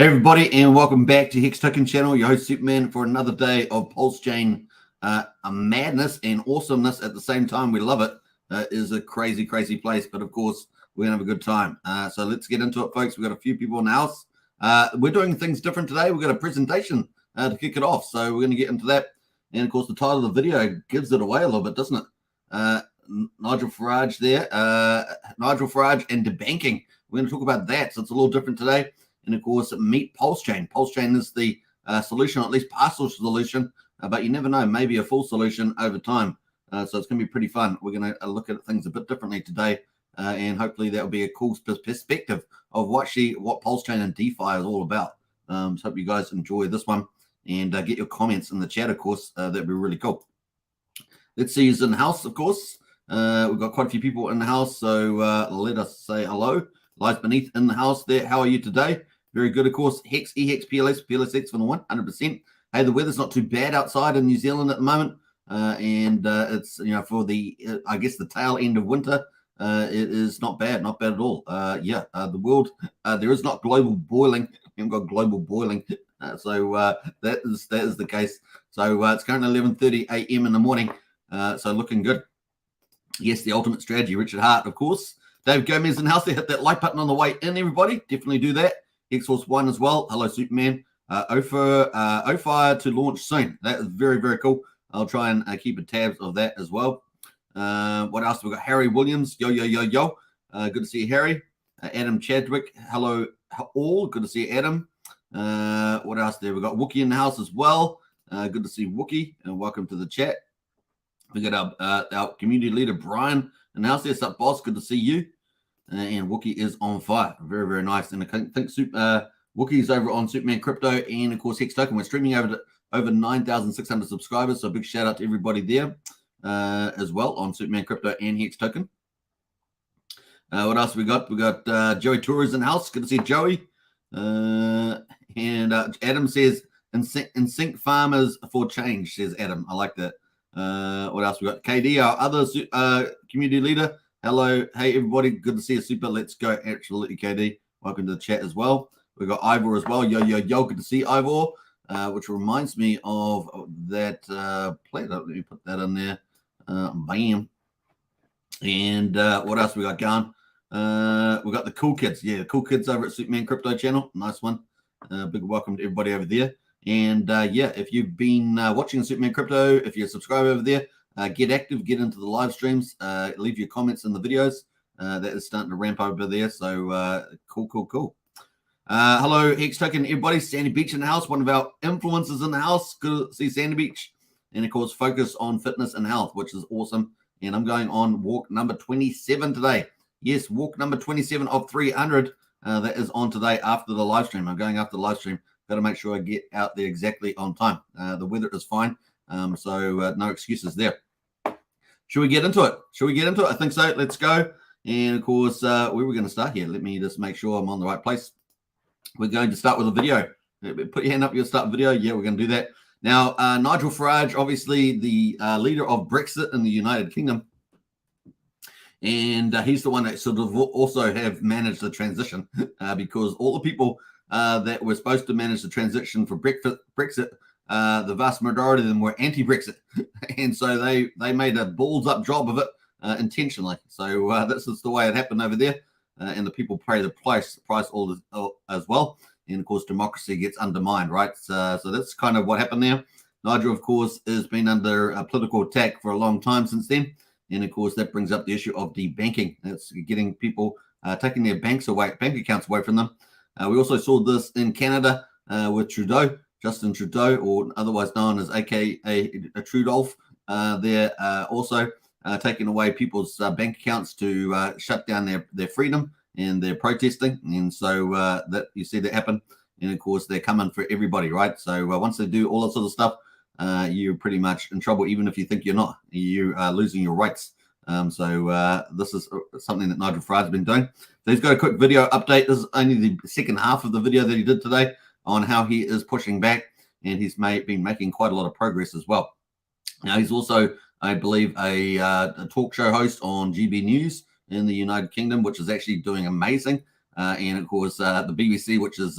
Hey everybody, and welcome back to Hex Token Channel. Your host Superman for another day of Pulsechain madness and awesomeness at the same time. We love it. Is a crazy place, but of course we're gonna have a good time. So let's get into it, folks. We've got a few people in the house. We're doing things different today. We've got a presentation to kick it off, so we're gonna get into that. And of course, the title of the video gives it away a little bit, doesn't it? Nigel Farage there, Nigel Farage and Debanking. We're going to talk about that, so it's a little different today. And of course, meet Pulsechain. Pulsechain is the solution, or at least partial solution, but you never know, maybe a full solution over time. So it's going to be pretty fun. We're going to look at things a bit differently today, and hopefully that will be a cool perspective of what Pulsechain and DeFi is all about. So hope you guys enjoy this one, and get your comments in the chat, of course. That'd be really cool. Let's see who's in the house, of course. We've got quite a few people in the house, so let us say hello. Lies Beneath in the house there. How are you today? Very good, of course. Hex, EHEX, PLSX for the 100%. Hey, the weather's not too bad outside in New Zealand at the moment, and it's for the I guess the tail end of winter. It is not bad at all. The world there is not global boiling. We haven't got global boiling, so that is the case. So it's currently 11:30 a.m. in the morning, so looking good. Yes, the ultimate strategy, Richard Hart, of course. Dave Gomez in the house. They hit that like button on the way in, everybody. Definitely do that. X-Force 1 as well. Hello, Superman. OFire to launch soon. That is very cool. I'll try and keep a tabs of that as well. What else? We've got Harry Williams. Yo. Good to see you, Harry. Adam Chadwick. Hello, all. Good to see you, Adam. What else there? We've got Wookie in the house as well. Good to see Wookie, and welcome to the chat. We got our community leader, Brian, in the house. There's up, boss. Good to see you. And Wookie is on fire. Very nice. And I think Wookie's over on Superman Crypto and, of course, Hex Token. We're streaming over 9,600 subscribers. So a big shout out to everybody there as well on Superman Crypto and Hex Token. What else we got? We got Joey Torres in the house. Good to see Joey. And Adam says, in sync farmers for change, says Adam. I like that. What else we got? KD, our other community leader. Hello, hey everybody, good to see you. Super, let's go. Absolutely, KD. Welcome to the chat as well. We've got Ivor as well. Yo, good to see Ivor. Which reminds me of that plate. Let me put that in there. Bam. And what else we got going? We got the cool kids. Yeah, the cool kids over at Superman Crypto channel. Nice one. Big welcome to everybody over there. And if you've been watching Superman Crypto, if you're subscribed over there, get active, get into the live streams, leave your comments in the videos. That is starting to ramp over there. So cool. Hello, Hex Token, everybody. Sandy Beach in the house, one of our influencers in the house. Good to see Sandy Beach. And of course, focus on fitness and health, which is awesome. And I'm going on walk number 27 today. Yes, walk number 27 of 300. That is on today after the live stream. I'm going after the live stream. Got to make sure I get out there exactly on time. The weather is fine, so no excuses there. Should we get into it? I think so. Let's go. And of course, where we're going to start here. Let me just make sure I'm on the right place. We're going to start with a video. Put your hand up. You'll start a video. Yeah, we're going to do that. Now, Nigel Farage, obviously the leader of Brexit in the United Kingdom. And he's the one that sort of also have managed the transition because all the people that were supposed to manage the transition for Brexit, the vast majority of them were anti-Brexit, and so they made a balls-up job of it intentionally. So this is the way it happened over there, and the people pay the price all as well. And of course, democracy gets undermined, right? So that's kind of what happened there. Nigel, of course, has been under a political attack for a long time since then, and of course, that brings up the issue of debanking. That's getting people taking their bank accounts away from them. We also saw this in Canada with Trudeau, Justin Trudeau, or otherwise known as AKA Trudolf. They're also taking away people's bank accounts to shut down their freedom and their protesting. And so that you see that happen. And of course, they're coming for everybody, right? So once they do all that sort of stuff, you're pretty much in trouble, even if you think you're not. You are losing your rights. So this is something that Nigel Farage has been doing. So he's got a quick video update. This is only the second half of the video that he did today on how he is pushing back, and he's been making quite a lot of progress as well. Now, he's also, I believe, a talk show host on GB News in the United Kingdom, which is actually doing amazing. and of course the BBC, which is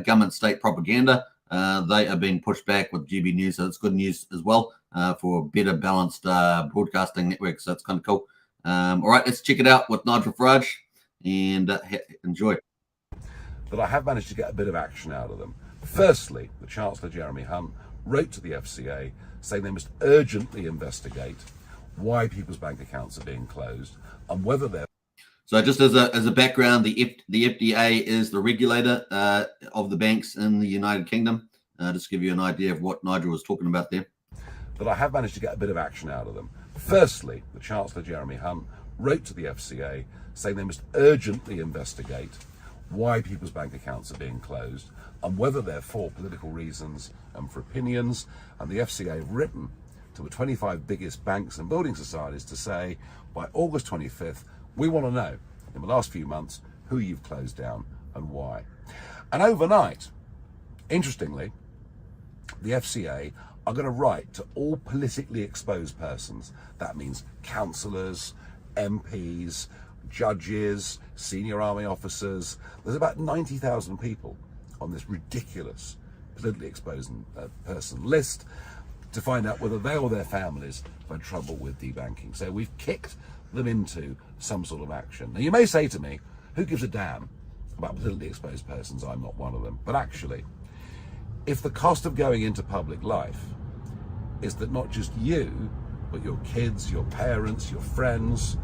government state propaganda. They are being pushed back with GB News, so it's good news as well for a better balanced broadcasting network. So it's kind of cool. All right, let's check it out with Nigel Farage and enjoy. That I have managed to get a bit of action out of them. Firstly, the Chancellor Jeremy Hunt wrote to the FCA saying they must urgently investigate why people's bank accounts are being closed and whether they're... So just as a background, the FDA is the regulator of the banks in the United Kingdom. Just to give you an idea of what Nigel was talking about there. That I have managed to get a bit of action out of them. Firstly, the Chancellor Jeremy Hunt wrote to the FCA saying they must urgently investigate why people's bank accounts are being closed and whether they're for political reasons and for opinions. And the FCA have written to the 25 biggest banks and building societies to say by August 25th, we want to know in the last few months who you've closed down and why. And overnight, interestingly, the FCA are going to write to all politically exposed persons. That means councillors, MPs, judges, senior army officers. There's about 90,000 people on this ridiculous politically exposed person list to find out whether they or their families have had trouble with debanking. So we've kicked them into some sort of action. Now you may say to me, who gives a damn about politically exposed persons? I'm not one of them. But actually, if the cost of going into public life is that not just you, but your kids, your parents, your friends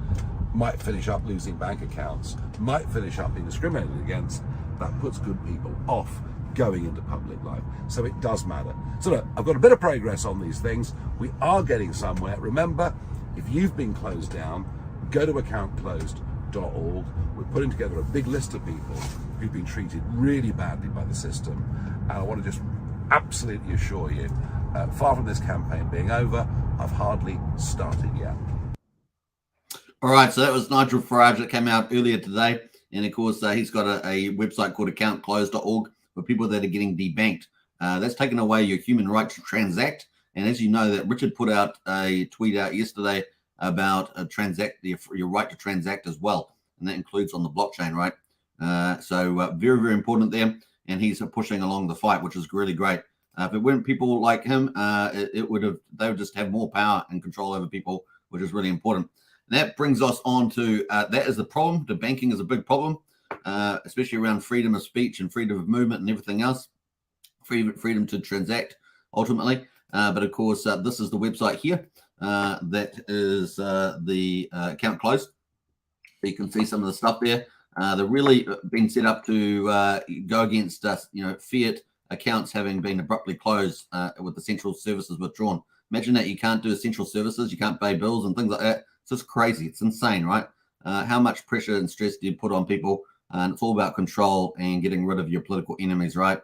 might finish up losing bank accounts, might finish up being discriminated against, that puts good people off going into public life. So it does matter. So look, I've got a bit of progress on these things. We are getting somewhere. Remember, if you've been closed down, go to accountclosed.org. We're putting together a big list of people who've been treated really badly by the system. And I want to just absolutely assure you, far from this campaign being over, I've hardly started yet. All right, so that was Nigel Farage that came out earlier today. And of course, he's got a website called accountclosed.org for people that are getting debanked. That's taken away your human right to transact. And as you know, that Richard put out a tweet out yesterday about your right to transact as well. And that includes on the blockchain, right? So very, very important there. And he's pushing along the fight, which is really great. If it weren't people like him, they would just have more power and control over people, which is really important. And that brings us on to that is the problem. Debanking is a big problem, especially around freedom of speech and freedom of movement and everything else. Freedom to transact, ultimately. But of course, this is the website here. That is the account closed. So you can see some of the stuff there. They're really been set up to go against fiat accounts having been abruptly closed with essential services withdrawn. Imagine that you can't do essential services, you can't pay bills and things like that. It's just crazy. It's insane, right? How much pressure and stress do you put on people? And it's all about control and getting rid of your political enemies, right?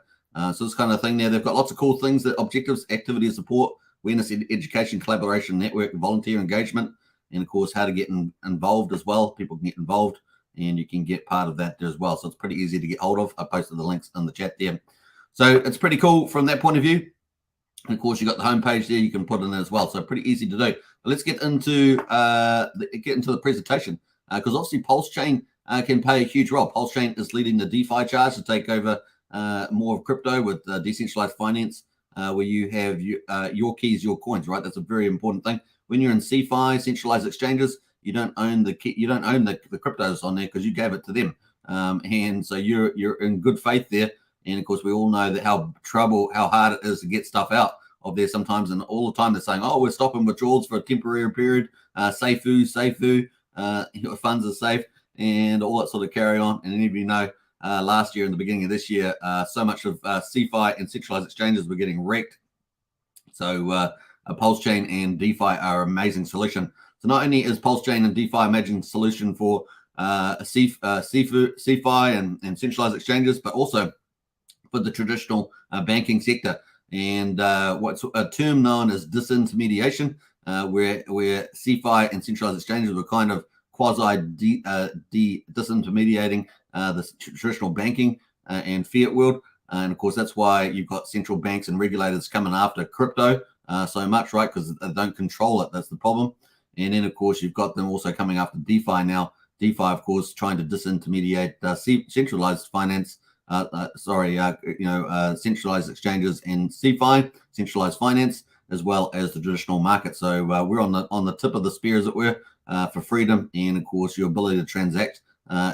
So this kind of thing there. They've got lots of cool things, that objectives, activity of support, awareness, education, collaboration, network, volunteer engagement, and of course, how to get involved as well. People can get involved and you can get part of that as well. So it's pretty easy to get hold of. I posted the links in the chat there. So it's pretty cool from that point of view. And of course, you got the homepage there. You can put in as well. So pretty easy to do. But let's get into the presentation because obviously Pulsechain can play a huge role. Pulsechain is leading the DeFi charge to take over more of crypto with decentralized finance, where you have your keys, your coins. Right, that's a very important thing. When you're in CeFi, centralized exchanges, you don't own the key, you don't own the cryptos on there because you gave it to them, and so you're in good faith there. And of course, we all know that how hard it is to get stuff out of there sometimes. And all the time they're saying, "Oh, we're stopping withdrawals for a temporary period. Safe, your funds are safe," and all that sort of carry on. And any of you know, last year and the beginning of this year, so much of CeFi and centralized exchanges were getting wrecked. So Pulsechain and DeFi are an amazing solution. So not only is Pulsechain and DeFi amazing solution for CeFi and centralized exchanges, but also for the traditional banking sector. And what's a term known as disintermediation, where CeFi and centralized exchanges were kind of disintermediating the traditional banking and fiat world. And of course, that's why you've got central banks and regulators coming after crypto so much, right? Because they don't control it. That's the problem. And then, of course, you've got them also coming after DeFi now. DeFi, of course, trying to disintermediate centralized finance. Centralized exchanges and CeFi, centralized finance, as well as the traditional market. So we're on the tip of the spear, as it were, for freedom, and of course your ability to transact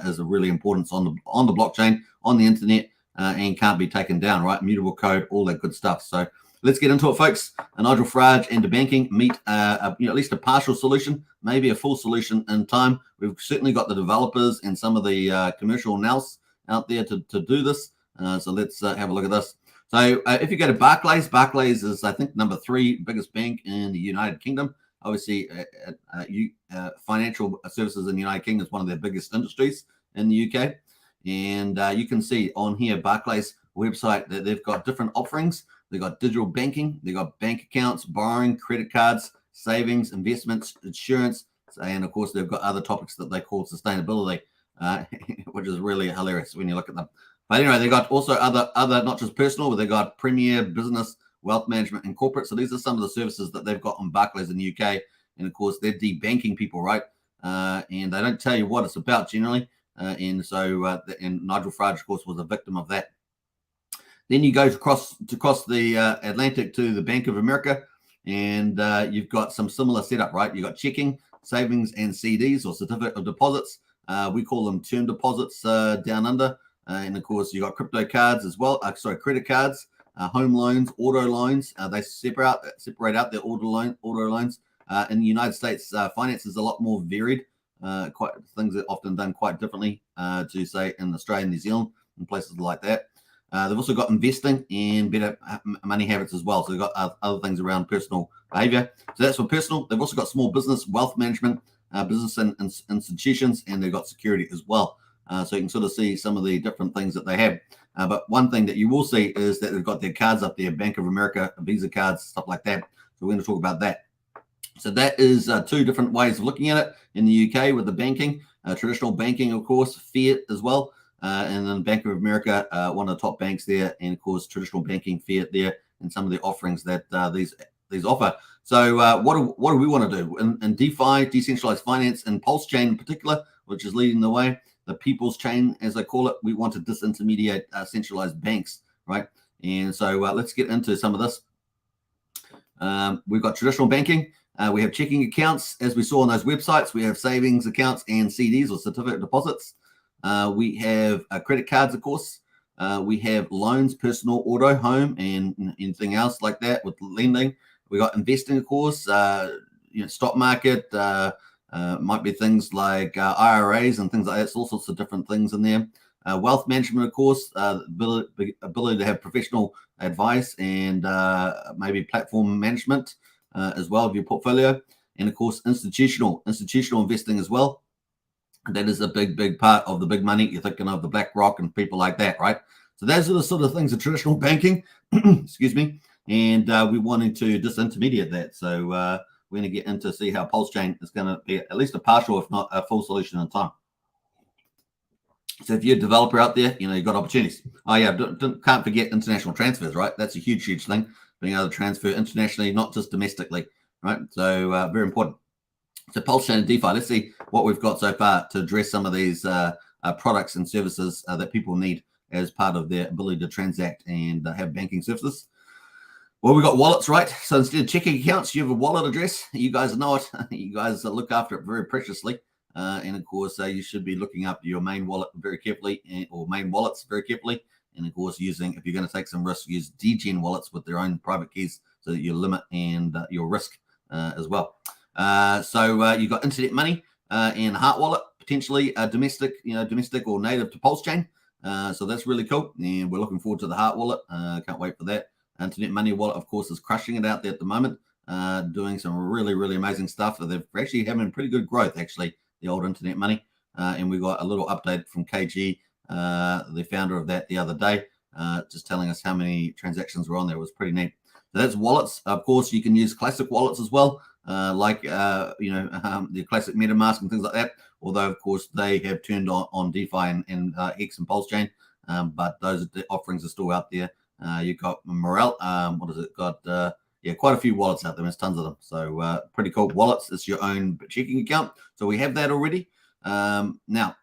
is a really importance on the blockchain, on the internet, and can't be taken down, right? Mutable code, all that good stuff. So let's get into it, folks. Nigel, Farage, and Debanking meet at least a partial solution, maybe a full solution in time. We've certainly got the developers and some of the commercial nous out there to do this. So let's have a look at this. So if you go to Barclays is, I think, number 3 biggest bank in the United Kingdom. Obviously, financial services in the United Kingdom is one of their biggest industries in the UK. And you can see on here, Barclays website, that they've got different offerings. They've got digital banking, they've got bank accounts, borrowing, credit cards, savings, investments, insurance, and of course, they've got other topics that they call sustainability, which is really hilarious when you look at them. But anyway, they got also other not just personal, but they got premier, business, wealth management, and corporate. So these are some of the services that they've got on Barclays in the UK. And of course, they're debanking people, right? And they don't tell you what it's about generally. And Nigel Farage, of course, was a victim of that. Then you go across the Atlantic to the Bank of America, and you've got some similar setup, right? You've got checking, savings, and CDs, or certificate of deposits. We call them term deposits down under. And of course, you've got crypto cards as well. Credit cards, home loans, auto loans. They separate out their auto loans. In the United States, finance is a lot more varied. Things are often done quite differently to, say, in Australia and New Zealand and places like that. They've also got investing and better money habits as well. So they've got other things around personal behavior. So that's for personal. They've also got small business, wealth management, business and institutions, and they've got security as well. So you can sort of see some of the different things that they have. But one thing that you will see is that they've got their cards up there, Bank of America, Visa cards, stuff like that. So we're going to talk about that. So that is 2 different ways of looking at it in the UK with the banking, traditional banking, of course, fiat as well. And then Bank of America, one of the top banks there, and of course, traditional banking, fiat there, and some of the offerings that these offer. So what do we want to do? In DeFi, decentralized finance, and Pulsechain in particular, which is leading the way, the people's chain, as I call it, we want to disintermediate centralized banks, right? And so let's get into some of this. We've got traditional banking. We have checking accounts, as we saw on those websites. We have savings accounts and CDs, or certificate of deposits. We have credit cards, of course. We have loans, personal, auto, home, and anything else like that with lending. We got investing, of course. Stock market. Might be things like IRAs and things like that. So all sorts of different things in there. Wealth management, of course, ability to have professional advice and maybe platform management as well of your portfolio. And of course, institutional investing as well. That is a big part of the big money. You're thinking of the BlackRock and people like that, right? So those are the sort of things of traditional banking, excuse me. And we're wanting to disintermediate that. So we're going to get into see how Pulsechain is going to be at least a partial, if not a full solution in time. So if you're a developer out there, you've got opportunities. Oh yeah, can't forget international transfers, right? That's a huge thing. Being able to transfer internationally, not just domestically, right? So very important. So Pulsechain and DeFi, let's see what we've got so far to address some of these products and services that people need as part of their ability to transact and have banking services. Well, we've got wallets, right? So instead of checking accounts, you have a wallet address. You guys know it. You guys look after it very preciously. And of course, you should be looking after your main wallet very carefully, or main wallets very carefully. And of course, if you're going to take some risk, use degen wallets with their own private keys so that you limit and your risk as well. So you've got internet money and hard wallet, potentially domestic or native to Pulsechain. So that's really cool. And we're looking forward to the hard wallet. Can't wait for that. Internet money wallet, of course, is crushing it out there at the moment, doing some really amazing stuff. They're actually having pretty good growth, actually, the old internet money. And we got a little update from KG, the founder of that, the other day, just telling us how many transactions were on there. It was pretty neat. So that's wallets. Of course, you can use classic wallets as well, like the classic MetaMask and things like that. Although, of course, they have turned on DeFi and Hex and Pulsechain, but those offerings are still out there. You've got Morel. What has it got? Quite a few wallets out there. There's tons of them. So pretty cool. Wallets is your own checking account. So we have that already. Now,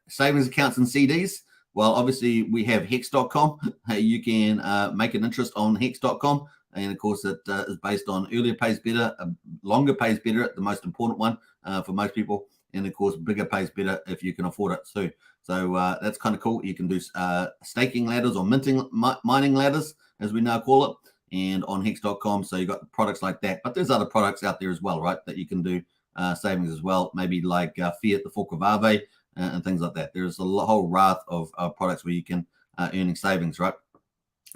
savings accounts and CDs. Well, obviously we have Hex.com. You can make an interest on Hex.com. And of course, it is based on earlier pays better, longer pays better, the most important one for most people. And of course, bigger pays better if you can afford it too. So that's kind of cool. You can do staking ladders or mining ladders, as we now call it, and on Hex.com. So you've got products like that. But there's other products out there as well, right, that you can do savings as well, maybe like Fiat, the fork of Aave, and things like that. There's a whole raft of products where you can earning savings, right?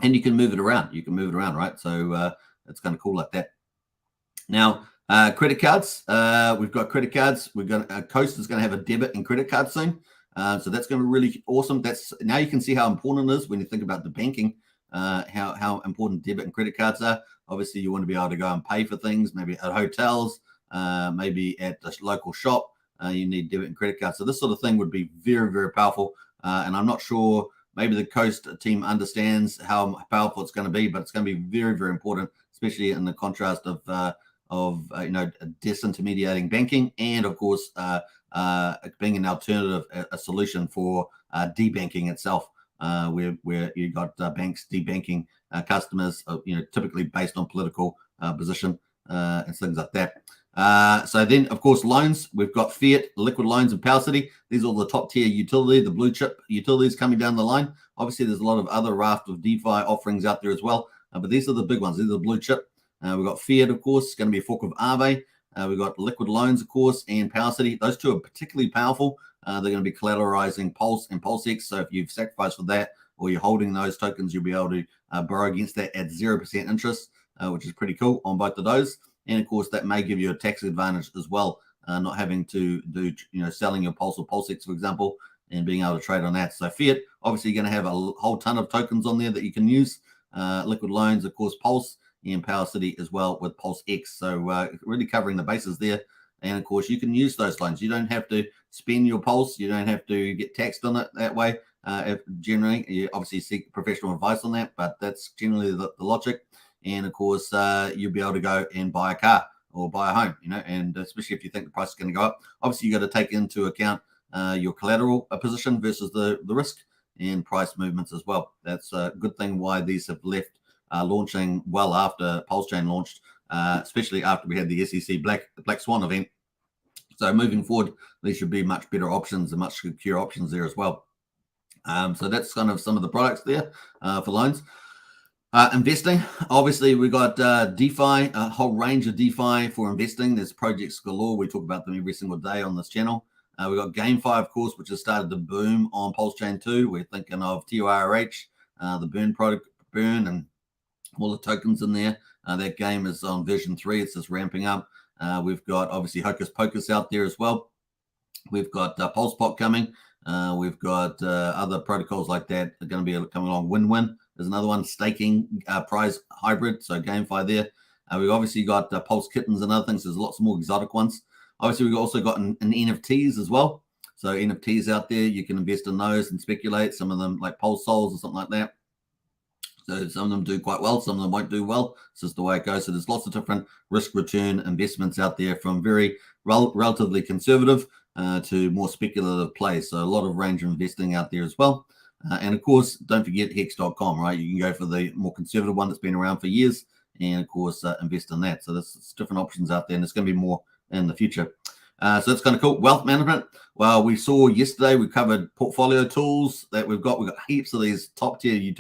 And you can move it around. You can move it around, right? So it's kind of cool like that. Now, credit cards. We've got credit cards. We've got Coast is going to have a debit and credit card soon. So that's going to be really awesome. That's now you can see how important it is when you think about the banking, how important debit and credit cards are. Obviously, you want to be able to go and pay for things, maybe at hotels, maybe at the local shop. You need debit and credit cards. So this sort of thing would be very, very powerful. And I'm not sure, maybe the Coast team understands how powerful it's going to be, but it's going to be very, very important, especially in the contrast of disintermediating banking, and of course being an alternative, a solution for debanking itself, where you got banks debanking customers, typically based on political position and things like that. So then, of course, loans. We've got Fiat, Liquid Loans, and PowerCity. These are all the top tier utility, the blue chip utilities coming down the line. Obviously, there's a lot of other raft of DeFi offerings out there as well, but these are the big ones. These are the blue chip. We've got Fiat, of course, it's going to be a fork of Aave. We've got Liquid Loans, of course, and PowerCity. Those two are particularly powerful. They're going to be collateralizing Pulse and Pulsex. So if you've sacrificed for that, or you're holding those tokens, you'll be able to borrow against that at 0% interest, which is pretty cool on both of those. And of course, that may give you a tax advantage as well, not having to do, selling your Pulse or Pulsex, for example, and being able to trade on that. So Fiat, obviously, you're going to have a whole ton of tokens on there that you can use. Liquid Loans, of course, Pulse, and PowerCity as well with Pulsex. So really covering the bases there. And of course, you can use those loans. You don't have to spend your Pulse. You don't have to get taxed on it that way. Generally, you obviously seek professional advice on that, but that's generally the logic. And of course, you'll be able to go and buy a car or buy a home, and especially if you think the price is going to go up. Obviously, you got to take into account your collateral position versus the risk and price movements as well. That's a good thing why these have left launching well after Pulsechain launched, especially after we had the SEC Black Swan event. So moving forward, these should be much better options and much secure options there as well. So that's kind of some of the products there for loans. Investing, obviously, we got DeFi, a whole range of DeFi for investing. There's projects galore. We talk about them every single day on this channel. We got GameFi, of course, which has started to boom on Pulsechain too. We're thinking of TORH, the Burn product, Burn, and all the tokens in there. That game is on version 3. It's just ramping up. We've got obviously Hocus Pocus out there as well. We've got PulsePot coming. We've got other protocols like that are going to be coming along. Win-Win. There's another one, staking prize hybrid, so GameFi there. We've obviously got Pulse Kittens and other things. There's lots more exotic ones. Obviously, we've also got an NFTs as well. So NFTs out there, you can invest in those and speculate. Some of them like Pulse Souls or something like that. So some of them do quite well. Some of them won't do well. It's just the way it goes. So there's lots of different risk-return investments out there, from very relatively conservative to more speculative plays. So a lot of range of investing out there as well. And of course, don't forget Hex.com, right? You can go for the more conservative one that's been around for years, and of course, invest in that. So there's different options out there, and there's going to be more in the future. So that's kind of cool. Wealth management. Well, we saw yesterday, we covered portfolio tools that we've got. We've got heaps of these top tier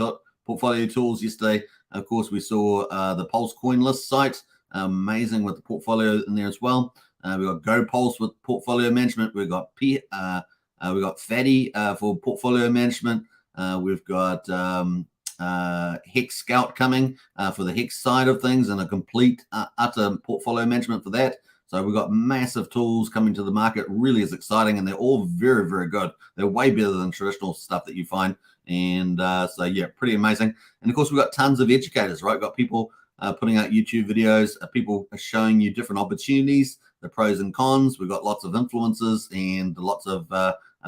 portfolio tools yesterday. Of course, we saw the Pulse coin list site, amazing with the portfolio in there as well. We've got GoPulse with portfolio management. We've got Fatty for portfolio management. We've got Hex Scout coming for the Hex side of things, and a complete utter portfolio management for that. So we've got massive tools coming to the market. Really is exciting, and they're all very, very good. They're way better than traditional stuff that you find. And so, yeah, pretty amazing. And of course, we've got tons of educators, right? We've got people putting out YouTube videos, people showing you different opportunities, the pros and cons. We've got lots of influencers and lots of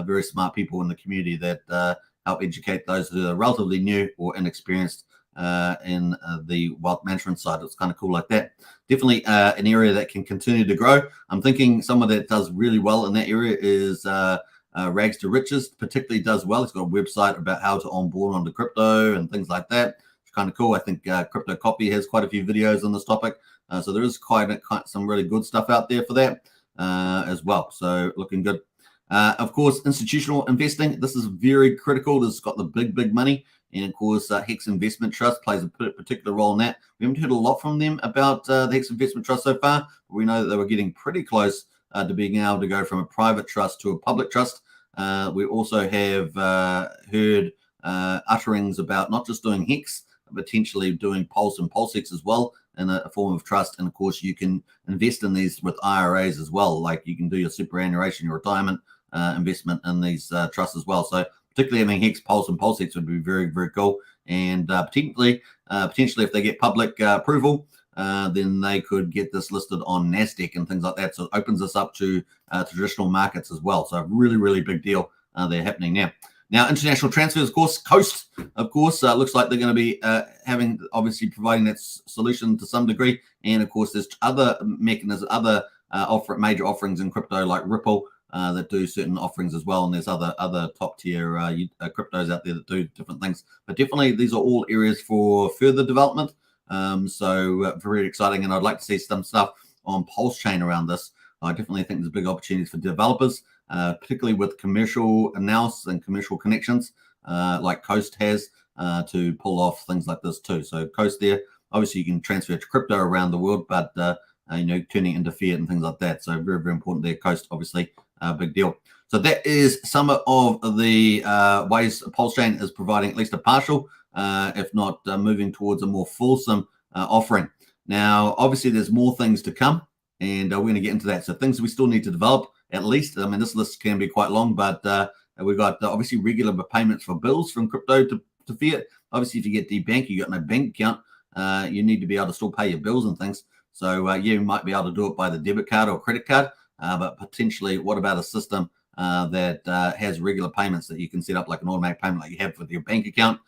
very smart people in the community that help educate those who are relatively new or inexperienced in the wealth management side. It's kind of cool like that. Definitely an area that can continue to grow. I'm thinking someone that does really well in that area is Rags to Riches, particularly does well. He's got a website about how to onboard onto crypto and things like that. It's kind of cool. I think Crypto Copy has quite a few videos on this topic. So there is quite some really good stuff out there for that as well. So looking good. Of course, institutional investing. This is very critical. This has got the big money. And of course, Hex Investment Trust plays a particular role in that. We haven't heard a lot from them about the Hex Investment Trust so far. But we know that they were getting pretty close to being able to go from a private trust to a public trust. We also have heard utterings about not just doing Hex, but potentially doing Pulse and PulseX as well in a form of trust. And of course, you can invest in these with IRAs as well. Like you can do your superannuation, your retirement investment in these trusts as well. So particularly having Hex, Pulse, and PulseX would be very, very cool. And potentially, if they get public approval, then they could get this listed on NASDAQ and things like that. So it opens us up to traditional markets as well. So a really, really big deal they're happening now. Now, international transfers, of course, Coast, of course, looks like they're going to be obviously providing that solution to some degree. And of course, there's other mechanisms, other major offerings in crypto like Ripple that do certain offerings as well. And there's other top tier cryptos out there that do different things. But definitely, these are all areas for further development. So very exciting. And I'd like to see some stuff on Pulsechain around this. I definitely think there's big opportunities for developers, particularly with commercial analysis and commercial connections like Coast has to pull off things like this too. So Coast there, obviously you can transfer to crypto around the world, but turning into fiat and things like that. So very, very important there. Coast, obviously, big deal. So that is some of the ways Pulsechain is providing at least a partial, if not moving towards a more fulsome offering. Now, obviously, there's more things to come, and we're going to get into that. So things we still need to develop, at least. I mean, this list can be quite long, but we've got obviously regular payments for bills from crypto to fiat. Obviously, if you get debanked, you got no bank account, you need to be able to still pay your bills and things. So you might be able to do it by the debit card or credit card, but potentially, what about a system that has regular payments that you can set up like an automatic payment like you have with your bank account?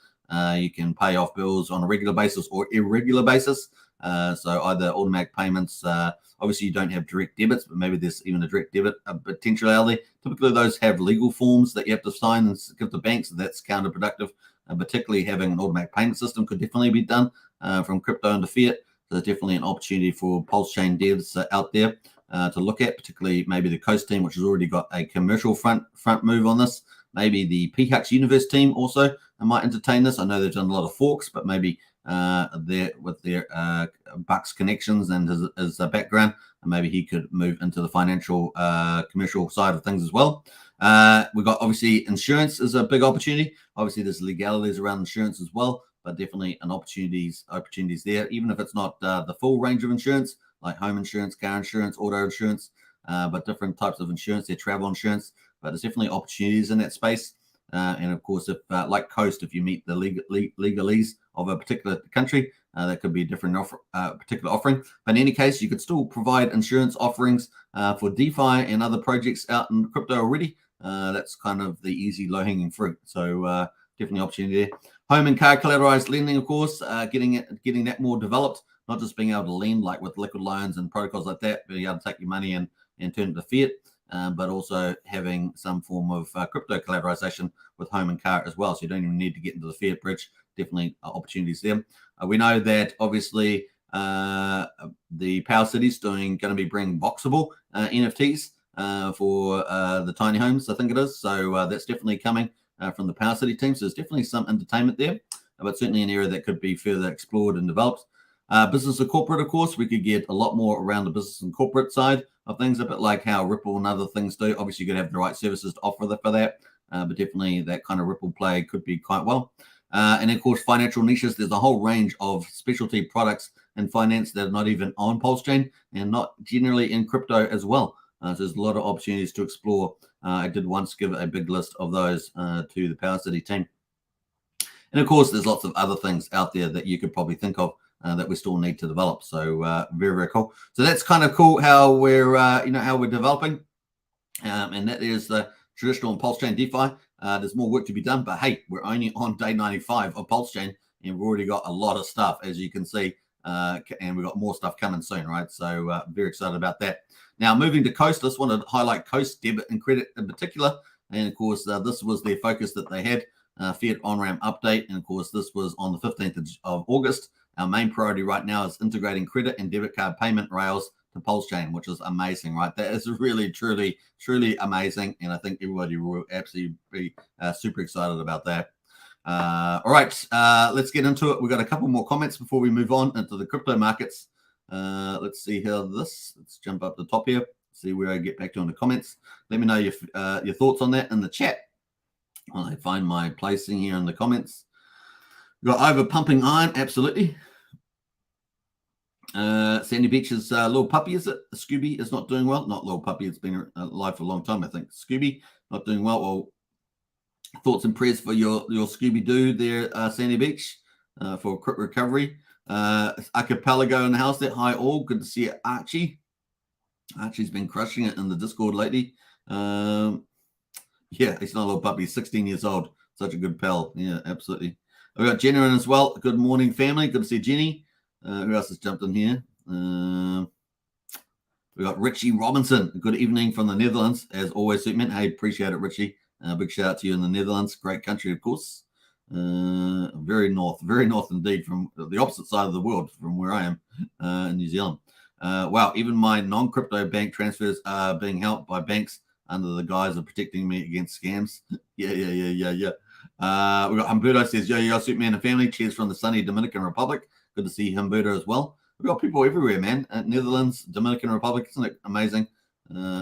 You can pay off bills on a regular basis or irregular basis. So either automatic payments, obviously you don't have direct debits, but maybe there's even a direct debit potentiality. Typically those have legal forms that you have to sign and give to banks, and that's counterproductive. Particularly having an automatic payment system could definitely be done from crypto into fiat. So there's definitely an opportunity for Pulsechain devs out there to look at, particularly maybe the Coast team, which has already got a commercial front move on this. Maybe the PHUX Universe team also might entertain this. I know they've done a lot of forks, but maybe with their Bucks connections and his background, and maybe he could move into the financial commercial side of things as well. We've got obviously insurance is a big opportunity. Obviously, there's legalities around insurance as well, but definitely an opportunities there, even if it's not the full range of insurance like home insurance, car insurance, auto insurance, but different types of insurance, their travel insurance. But there's definitely opportunities in that space. And of course, if like Coast, if you meet the legalese of a particular country, that could be a different particular offering. But in any case, you could still provide insurance offerings for DeFi and other projects out in crypto already. That's kind of the easy low-hanging fruit. So definitely opportunity there. Home and car collateralized lending, of course, getting that more developed, not just being able to lend like with liquid loans and protocols like that, being able to take your money and turn it to fiat. But also having some form of crypto collateralization with home and car as well. So you don't even need to get into the fiat bridge. Definitely opportunities there. We know that obviously the Power City's going to be bringing boxable NFTs for the tiny homes, I think it is. So that's definitely coming from the Power City team. So there's definitely some entertainment there, but certainly an area that could be further explored and developed. Business and corporate, of course, we could get a lot more around the business and corporate side of things, a bit like how Ripple and other things do. Obviously, you got to have the right services to offer for that, but definitely that kind of Ripple play could be quite well. And of course, financial niches. There's a whole range of specialty products in finance that are not even on Pulsechain and not generally in crypto as well. So there's a lot of opportunities to explore. I did once give a big list of those to the Power City team. And of course, there's lots of other things out there that you could probably think of that we still need to develop. So very, very cool. So that's kind of cool how we're how we're developing, and that is the traditional and Pulsechain DeFi. There's more work to be done, but hey, we're only on day 95 of Pulsechain, and we've already got a lot of stuff, as you can see, and we've got more stuff coming soon, right? So very excited about that. Now, moving to Coast, I just wanted to highlight Coast debit and credit in particular, and of course, this was their focus that they had, Fiat on-ramp update, and of course, this was on the 15th of August. Our main priority right now is integrating credit and debit card payment rails to Pulsechain, which is amazing, right? That is really, truly, truly amazing, and I think everybody will absolutely be super excited about that. All right, let's get into it. We've got a couple more comments before we move on into the crypto markets. Let's see here. Let's jump up the top here. See where I get back to in the comments. Let me know your thoughts on that in the chat. While I find my placing here in the comments. We've got over pumping iron, absolutely. Sandy Beach's little puppy, is it? Scooby is not doing well. Not little puppy, it's been alive for a long time, I think. Scooby, not doing well. Well, thoughts and prayers for your Scooby-Doo there, Sandy Beach, for a quick recovery. Archipelago in the house there. Hi all, good to see you, Archie. Archie's been crushing it in the Discord lately. Yeah, he's not a little puppy. He's 16 years old. Such a good pal. Yeah, absolutely. We've got Jenny in as well. Good morning, family. Good to see Jenny. Who else has jumped in here? We've got Richie Robinson. Good evening from the Netherlands. As always, Superman. Hey, appreciate it, Richie. Big shout out to you in the Netherlands. Great country, of course. Very north indeed, from the opposite side of the world from where I am in New Zealand. Wow, even my non-crypto bank transfers are being helped by banks under the guise of protecting me against scams. Yeah. We got Humberto says, yo, Superman and family. Cheers from the sunny Dominican Republic. Good to see Humberto as well. We've got people everywhere, man. Netherlands, Dominican Republic. Isn't it amazing?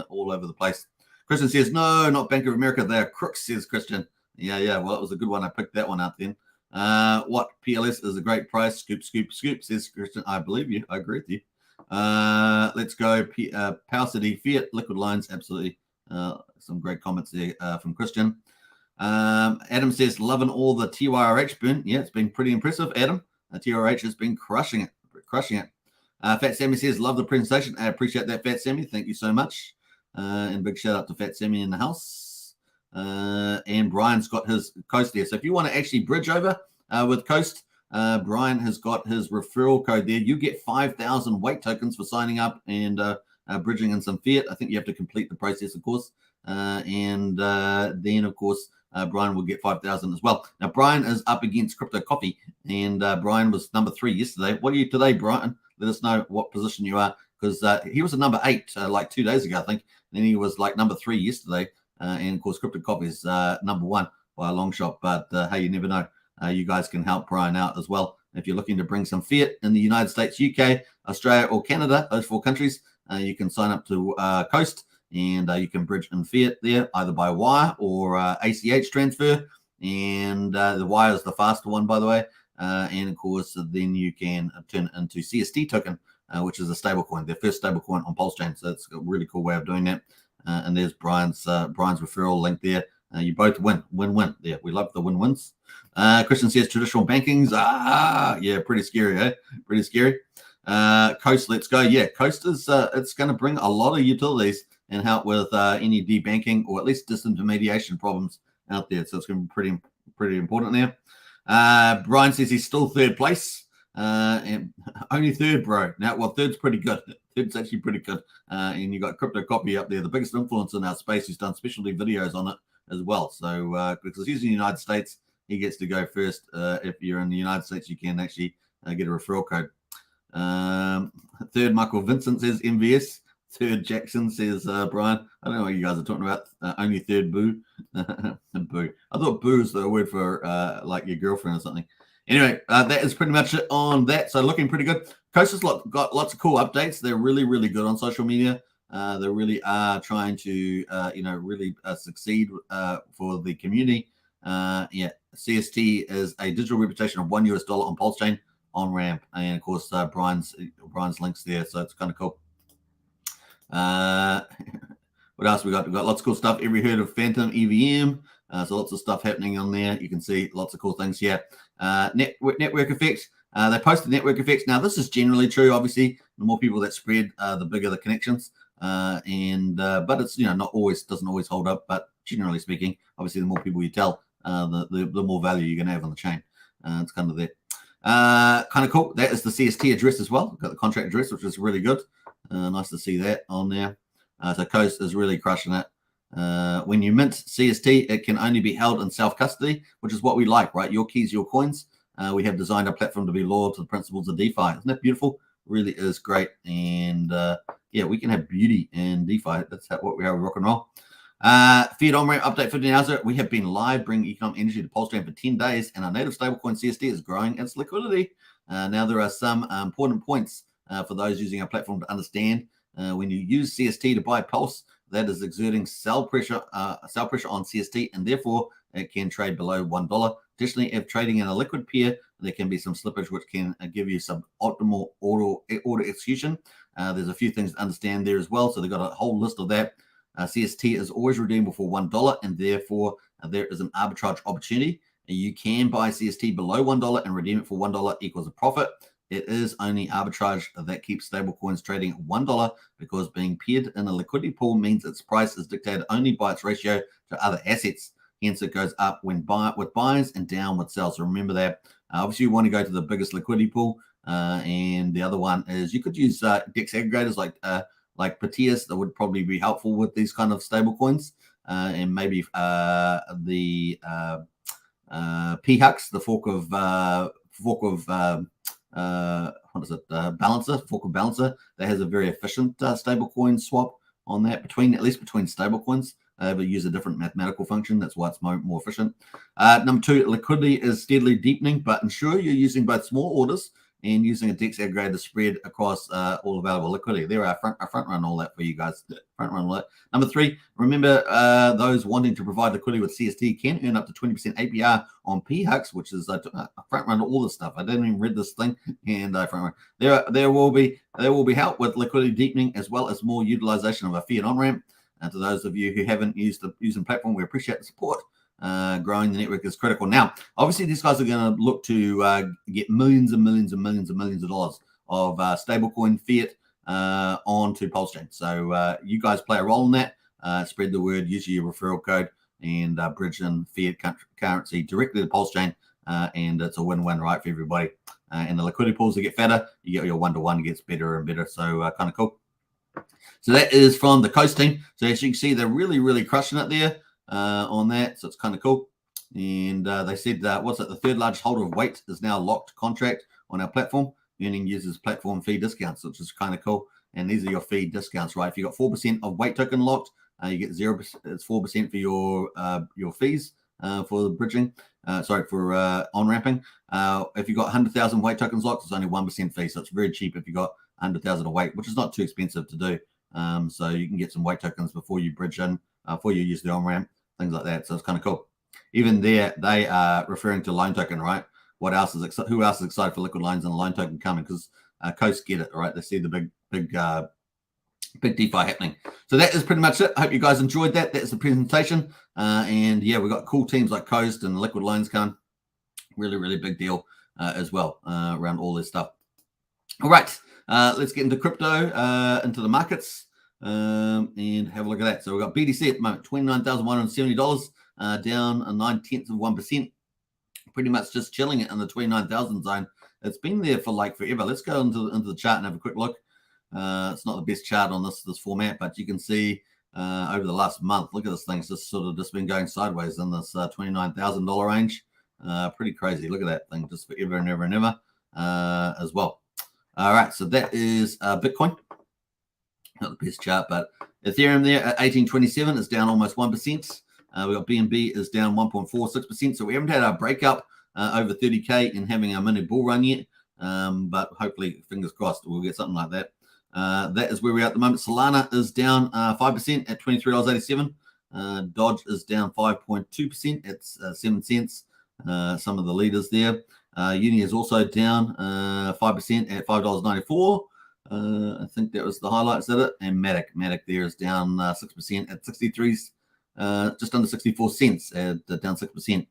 All over the place. Christian says, no, not Bank of America. They are crooks, says Christian. Yeah. Well, it was a good one. I picked that one out then. What? PLS is a great price. Scoop, says Christian. I believe you. I agree with you. Let's go. Power City, Fiat, liquid lines. Absolutely. Some great comments there from Christian. Adam says, loving all the TYRH burn. Yeah, it's been pretty impressive, Adam. TYRH has been crushing it. Fat Sammy says, love the presentation. I appreciate that, Fat Sammy. Thank you so much. And big shout out to Fat Sammy in the house. And Brian's got his Coast there. So if you want to actually bridge over with Coast, Brian has got his referral code there. You get 5,000 weight tokens for signing up and bridging in some fiat. I think you have to complete the process, of course. And then, of course, Brian will get 5,000 as well. Now, Brian is up against Crypto Coffee, and Brian was number 3 yesterday. What are you today, Brian? Let us know what position you are, because he was a number 8 like 2 days ago, I think. And then he was like number 3 yesterday. And, of course, Crypto Coffee is number 1 by a long shot. But, hey, you never know. You guys can help Brian out as well. If you're looking to bring some fiat in the United States, UK, Australia, or Canada, those 4 countries, you can sign up to Coast. And you can bridge in fiat there, either by wire or ACH transfer. And the wire is the faster one, by the way. And, of course, then you can turn it into CST token, which is a stablecoin, their first stablecoin on Pulsechain. So it's a really cool way of doing that. And there's Brian's referral link there. You both win-win there. We love the win-wins. Christian says traditional bankings. Yeah, pretty scary, eh? Pretty scary. Coast, let's go. Yeah, Coast is it's going to bring a lot of utilities and help with any debanking or at least disintermediation problems out there. So it's going to be pretty important there. Brian says he's still 3rd place. And only 3rd, bro. Now, well, 3rd's pretty good. 3rd's actually pretty good. And you got Crypto Copy up there, the biggest influence in our space, who's done specialty videos on it as well. So because he's in the United States, he gets to go first. If you're in the United States, you can actually get a referral code. 3rd, Michael Vincent says MVS. 3rd, Jackson says Brian. I don't know what you guys are talking about. Only 3rd, Boo. Boo. I thought Boo is the word for like your girlfriend or something. Anyway, that is pretty much it on that. So looking pretty good. Coast has got lots of cool updates. They're really, really good on social media. They really are trying to, really succeed for the community. Yeah, CST is a digital reputation of $1 on Pulsechain on ramp, and of course Brian's links there. So it's kind of cool. What else we got? We've got lots of cool stuff. Every heard of Phantom EVM? So lots of stuff happening on there. You can see lots of cool things here. Network effects. They posted network effects. Now this is generally true. Obviously, the more people that spread, the bigger the connections. But it's not always, doesn't always hold up. But generally speaking, obviously, the more people you tell, the more value you're going to have on the chain. It's kind of that. Kind of cool. That is the CST address as well. Got the contract address, which is really good. Nice to see that on there. So Coast is really crushing it. When you mint CST, it can only be held in self-custody, which is what we like, right? Your keys, your coins. We have designed our platform to be loyal to the principles of DeFi. Isn't that beautiful? Really is great. And yeah, we can have beauty in DeFi. That's what we are, rock and roll. Fiat on-ramp update 15 hours. We have been live bringing economic energy to Pulsechain for 10 days, and our native stablecoin CST is growing its liquidity. Now there are some important points for those using our platform to understand. When you use CST to buy Pulse, that is exerting sell pressure on CST, and therefore it can trade below $1. Additionally, if trading in a liquid pair, there can be some slippage which can give you some optimal order execution. There's a few things to understand there as well, so they've got a whole list of that. CST is always redeemable for $1, and therefore there is an arbitrage opportunity. You can buy CST below $1 and redeem it for $1 equals a profit. It is only arbitrage that keeps stablecoins trading at $1, because being paired in a liquidity pool means its price is dictated only by its ratio to other assets. Hence, it goes up when with buys and down with sells. So remember that. Obviously, you want to go to the biggest liquidity pool, and the other one is you could use DEX aggregators like Proteus. That would probably be helpful with these kind of stable coins, and maybe the PHUX, the fork of what is it? Balancer, fork of Balancer. That has a very efficient stable coin swap on that, at least between stable coins. But use a different mathematical function. That's why it's more efficient. Number 2, liquidity is steadily deepening, but ensure you're using both small orders and using a DEX aggregator spread across all available liquidity. There are front run all that for you guys. Front run all that. Number 3, remember those wanting to provide liquidity with CST can earn up to 20% APR on PHUX, which is front run all this stuff. I didn't even read this thing, and front run. There will be help with liquidity deepening as well as more utilization of a fiat on ramp. And to those of you who haven't used the platform, we appreciate the support. Growing the network is critical. Now, obviously, these guys are going to look to get millions and millions and millions and millions of dollars of stablecoin fiat onto Pulsechain. So you guys play a role in that. Spread the word, use your referral code, and bridge in fiat currency directly to Pulsechain. And it's a win-win, right, for everybody. And the liquidity pools that get fatter, you get your one-to-one gets better and better. So kind of cool. So that is from the Coast team. So as you can see, they're really, really crushing it there on that. So it's kind of cool. And they said, what's it? The third largest holder of weight is now locked contract on our platform, earning users platform fee discounts, which is kind of cool. And these are your fee discounts, right? If you got 4% of weight token locked, you get 0%. It's 4% for your fees for the bridging. For on ramping. If you got 100,000 weight tokens locked, it's only 1% fee. So it's very cheap if you got 100,000 of weight, which is not too expensive to do. So you can get some weight tokens before you bridge in, before you use the on ramp, things like that. So it's kind of cool. Even there, they are referring to loan token, right? Who else is excited for liquid loans and a loan token coming? Because Coast get it, right? They see the big DeFi happening. So that is pretty much it. I hope you guys enjoyed that. That's the presentation. And yeah, we've got cool teams like Coast and liquid loans coming. Really, really big deal as well around all this stuff. All right, let's get into crypto, into the markets, and have a look at that. So we've got BTC at the moment, $29,170, down 0.9%. Pretty much just chilling it in the 29,000 zone. It's been there for like forever. Let's go into the chart and have a quick look. It's not the best chart on this format, but you can see over the last month, look at this thing. It's just been going sideways in this $29,000 range. Pretty crazy. Look at that thing, just forever and ever and ever as well. All right, so that is Bitcoin. Not the best chart, but Ethereum there at 1827 is down almost 1%. We've got BNB is down 1.46%. So we haven't had our breakup over 30K and having our mini bull run yet. But hopefully, fingers crossed, we'll get something like that. That is where we're at the moment. Solana is down 5% at $23.87. Dodge is down 5.2%. It's 7 cents. Some of the leaders there. Uni is also down 5% at $5.94. I think that was the highlights of it. And Matic there is down 6% at 63, just under 64 cents, at down 6%.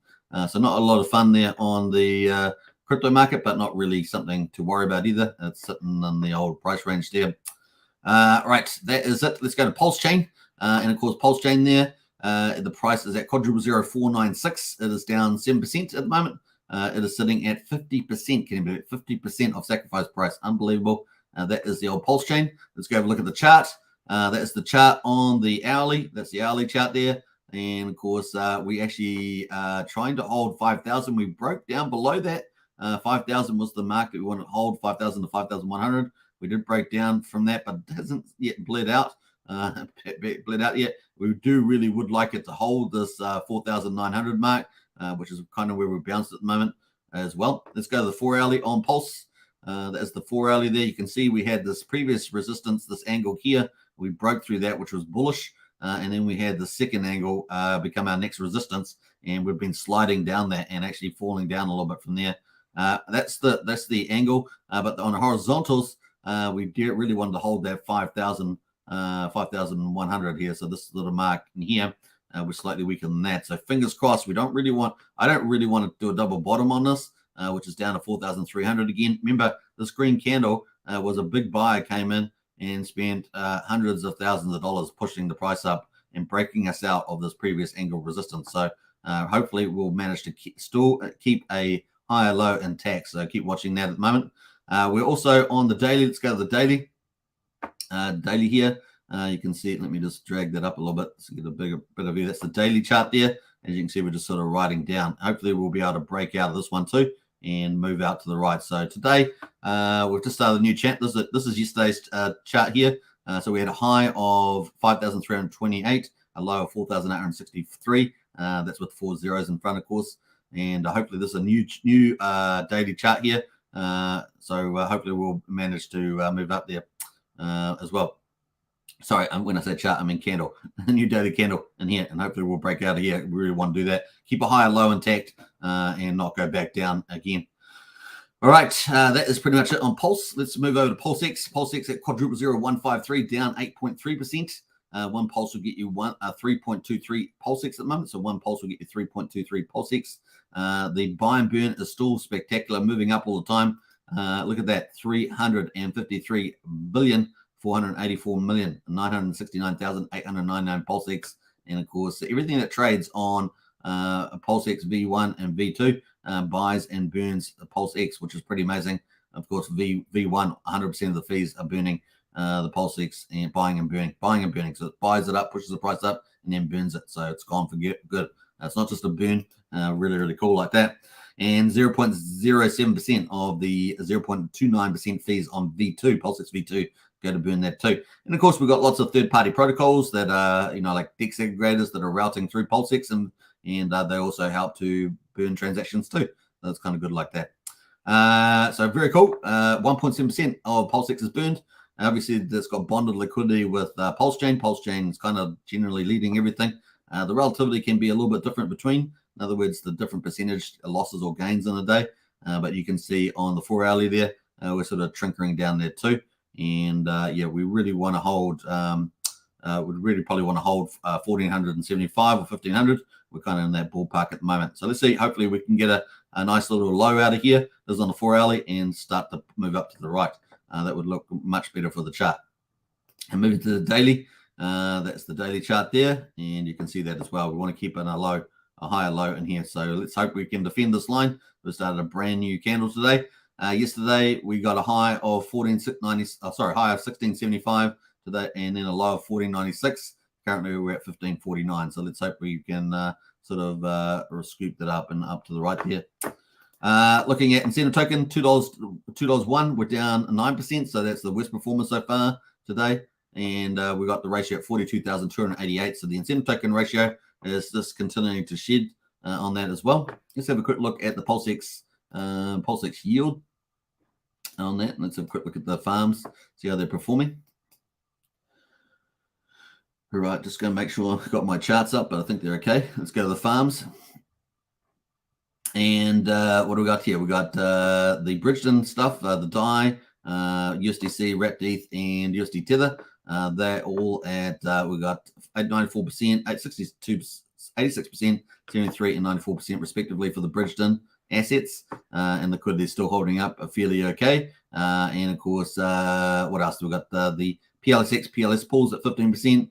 So not a lot of fun there on the crypto market, but not really something to worry about either. It's sitting in the old price range there. Right, that is it. Let's go to Pulsechain. And of course, Pulsechain there, the price is at 0.0496. It is down 7% at the moment. It is sitting at 50%. Can you believe it? 50% of sacrifice price. Unbelievable. That is the old Pulsechain. Let's go have a look at the chart. That is the chart on the hourly. That's the hourly chart there. And of course, we actually trying to hold 5,000. We broke down below that. 5,000 was the mark that we wanted to hold, 5,000 to 5,100. We did break down from that, but it hasn't yet bled out. Yet. We really would like it to hold this 4,900 mark, which is kind of where we're bounced at the moment as well. Let's go to the 4 hourly on Pulse. That's the 4 hourly there. You can see we had this previous resistance, this angle here. We broke through that, which was bullish. And then we had the second angle become our next resistance, and we've been sliding down that and actually falling down a little bit from there. That's the angle, but on the horizontals, we really wanted to hold that 5,100 here. So this little mark in here, we're slightly weaker than that. So fingers crossed. I don't really want to do a double bottom on this, which is down to 4,300 again. Remember, this green candle was a big buyer came in and spent hundreds of thousands of dollars pushing the price up and breaking us out of this previous angle resistance. So hopefully we'll manage to keep a higher low intact. So keep watching that at the moment. We're also on the daily. Let's go to the daily. Daily here. You can see it. Let me just drag that up a little bit to get a bigger bit of view. That's the daily chart there. As you can see, we're just sort of riding down. Hopefully we'll be able to break out of this one too and move out to the right. So today we've just started a new chart. This is yesterday's chart here. So we had a high of 5,328, a low of 4,863. That's with 4 zeros in front, of course. And hopefully this is a new daily chart here. So hopefully we'll manage to move up there as well. Sorry, when I say chart, I mean candle. A new daily candle in here, and hopefully we'll break out of here. We really want to do that. Keep a higher low intact and not go back down again. All right, that is pretty much it on Pulse. Let's move over to PulseX. PulseX at quadruple 0153, down 8.3%. One Pulse will get you 3.23 PulseX at the moment. So one Pulse will get you 3.23 PulseX. The buy and burn is still spectacular, moving up all the time. Look at that, 353 billion. 484,969,899 PulseX, and of course everything that trades on PulseX V1 and V2 buys and burns the PulseX, which is pretty amazing. Of course, V1 100% of the fees are burning the PulseX and buying and burning. So it buys it up, pushes the price up, and then burns it. So it's gone for good. It's not just a burn. Really cool like that. And 0.07% of the 0.29% fees on V2 PulseX V2. Go to burn that too. And of course, we've got lots of third-party protocols that are, like DEX aggregators that are routing through PulseX, and they also help to burn transactions too. So it's kind of good like that. So very cool. 1.7% of PulseX is burned. Obviously, that's got bonded liquidity with Pulsechain. Pulsechain is kind of generally leading everything. The relativity can be a little bit different between. In other words, the different percentage losses or gains in a day. But you can see on the 4 hourly there, we're sort of trinkering down there too. And we really want to hold. We'd really probably want to hold 1,475 or 1,500. We're kind of in that ballpark at the moment. So let's see. Hopefully, we can get a nice little low out of here. This is on the 4 hourly and start to move up to the right. That would look much better for the chart. And moving to the daily. That's the daily chart there, and you can see that as well. We want to keep in a higher low in here. So let's hope we can defend this line. We started a brand new candle today. Yesterday we got a high of 1675 today, and then a low of 1496. Currently we're at 1549. So let's hope we can scoop that up and up to the right here. Looking at incentive token, $2.01. We're down 9%. So that's the worst performance so far today. And we got the ratio at 42,288. So the incentive token ratio is just continuing to shed on that as well. Let's have a quick look at the PulseX yield on that. Let's have a quick look at the farms, see how they're performing. All right, just going to make sure I've got my charts up, but I think they're okay. Let's go to the farms. And what do we got here? We got the Bridgeton stuff, the DAI, USDC, wrapped ETH, and USD Tether. They're all at, we got 94%, 86%, 73% and 94% respectively for the Bridgeton assets. And liquidity is still holding up fairly okay. And of course, what else? We've got the PLSX, PLS pools at 15%,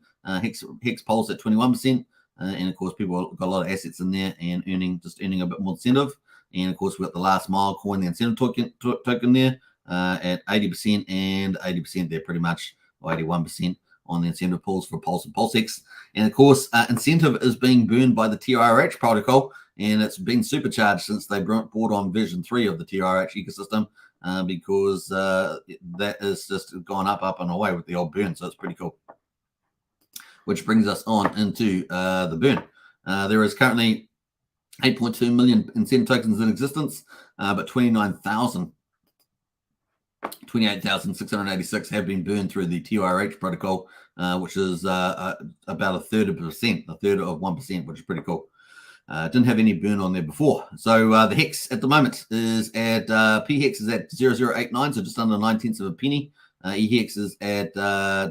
Hex Pulse at 21%. And of course, people have got a lot of assets in there and earning a bit more incentive. And of course, we've got the last mile coin, the incentive token there at 80% and 80% there pretty much, or 81% on the incentive pools for Pulse and Pulsex. And of course, incentive is being burned by the TRH protocol, and it's been supercharged since they brought on version 3 of the TRH ecosystem, because that is just gone up and away with the old burn. So it's pretty cool. Which brings us on into the burn. There is currently 8.2 million incentive tokens in existence, but 28,686 have been burned through the TRH protocol, which is about a third of 1%, which is pretty cool. Didn't have any burn on there before. So the Hex at the moment is at, P-Hex is at 0.089, so just under 9/10 of a penny. E-Hex is at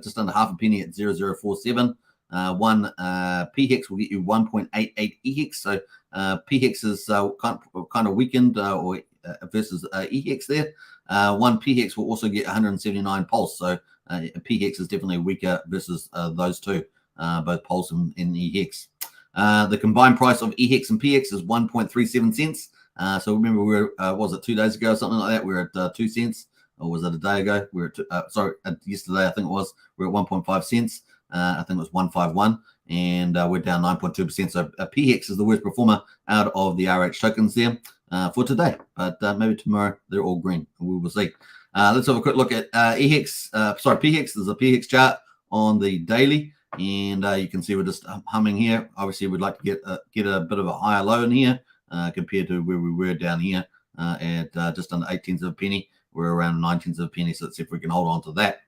just under half a penny at 0.047. One P-Hex will get you 1.88 E-Hex. So P-Hex is kind of weakened versus E-Hex there. One P-Hex will also get 179 Pulse. So P-Hex is definitely weaker versus those two, both Pulse and E-Hex. The combined price of E-Hex and P-Hex is 1.37 cents. So remember, we were, was it 2 days ago or something like that? We were at 2 cents. Or was it a day ago? We were at, yesterday I think it was. We were at 1.5 cents. I think it was 151, and we're down 9.2%. So P-Hex is the worst performer out of the RH tokens there for today. But maybe tomorrow they're all green. We will see. Let's have a quick look at P-Hex. There's a P-Hex chart on the daily, and you can see we're just humming here. Obviously, we'd like to get a bit of a higher low in here compared to where we were down here at just under 0.8 of a penny. We're around 0.9 of a penny, so let's see if we can hold on to that.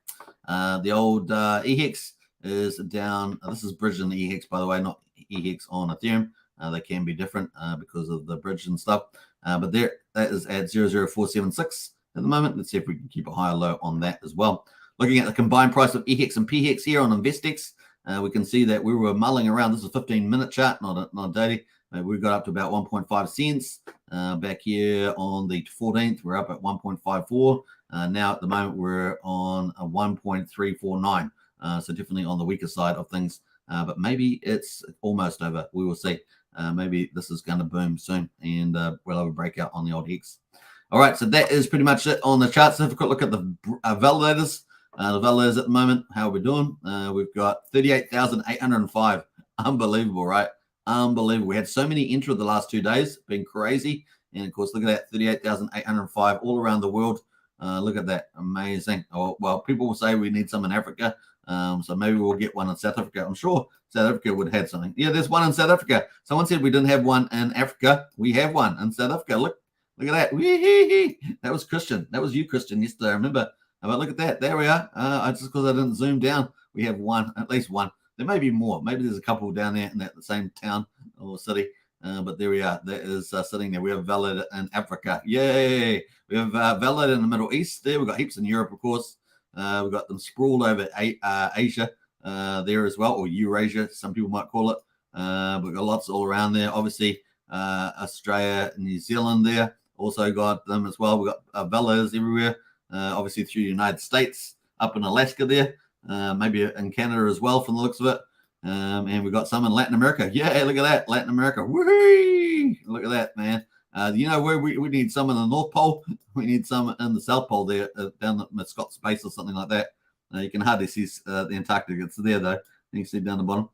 The old E-Hex is down. This is bridge in the E-Hex, by the way, not E-Hex on Ethereum. They can be different because of the bridge and stuff. But there, that is at 0.0476 at the moment. Let's see if we can keep a higher low on that as well. Looking at the combined price of E-Hex and P-Hex here on InvestX, we can see that we were mulling around. This is a 15-minute chart, not a daily. We got up to about 1.5 cents. Back here on the 14th, we're up at 1.54. Now at the moment, we're on a 1.349. So definitely on the weaker side of things. But maybe it's almost over. We will see. Maybe this is going to boom soon, and we'll have a breakout on the old Hex. All right, so that is pretty much it on the charts. Have a quick look at the validators. The validators at the moment, how are we doing? We've got 38,805. Unbelievable, right? Unbelievable. We had so many enter the last 2 days. Been crazy. And of course, look at that, 38,805 all around the world. Look at that. Amazing. Oh, well, people will say we need some in Africa. So maybe we'll get one in South Africa. I'm sure South Africa would have something. Yeah, there's one in South Africa. Someone said we didn't have one in Africa. We have one in South Africa. Look at that. Wee-hee-hee. That was Christian. That was you, Christian, yesterday. I remember. But look at that. There we are. Just because I didn't zoom down, we have one, at least one. There may be more. Maybe there's a couple down there in that same town or city. But there we are. That is sitting there. We have valid in Africa. Yay. We have valid in the Middle East there. We've got heaps in Europe, of course. We've got them sprawled over Asia there as well, or Eurasia, some people might call it. We've got lots all around there. Obviously, Australia, New Zealand there. Also got them as well. We've got validators everywhere. Obviously through the United States, up in Alaska there. Maybe in Canada as well from the looks of it. And we've got some in Latin America. Yeah, look at that. Latin America. Whee! Look at that, man. You know where we need some in the North Pole? We need some in the South Pole there, down the Scott's Base or something like that. You can hardly see the Antarctic. It's there, though. You can see down the bottom.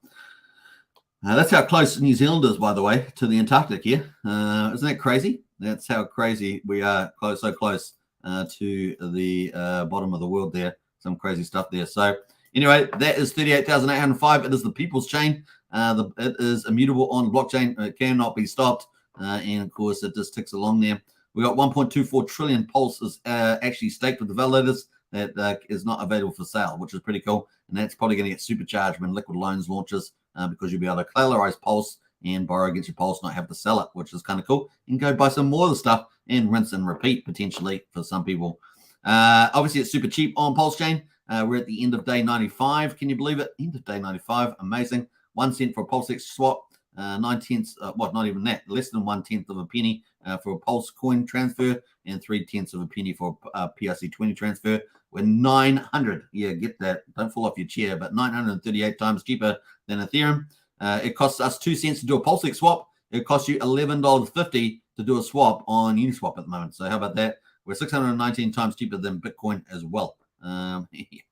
That's how close New Zealand is, by the way, to the Antarctic here. Isn't that crazy? That's how crazy we are, so close to the bottom of the world there. Some crazy stuff there. So anyway, that is 38,805. It is the people's chain. It is immutable on blockchain. It cannot be stopped. And of course, it just ticks along there. We got 1.24 trillion pulses actually staked with the validators that is not available for sale, which is pretty cool. And that's probably going to get supercharged when Liquid Loans launches because you'll be able to collateralize Pulse and borrow against your Pulse, not have to sell it, which is kind of cool. You can go buy some more of the stuff and rinse and repeat potentially for some people. Obviously, it's super cheap on Pulsechain. We're at the end of day 95. Can you believe it? End of day 95. Amazing. 1 cent for a Pulsex swap. 9/10, not even that, less than 1/10 of a penny for a Pulse coin transfer, and 3/10 of a penny for a PRC20 transfer. We're 900. Yeah, get that. Don't fall off your chair, but 938 times cheaper than Ethereum. It costs us 2 cents to do a Pulsex swap. It costs you $11.50 to do a swap on Uniswap at the moment. So how about that? We're 619 times cheaper than Bitcoin as well.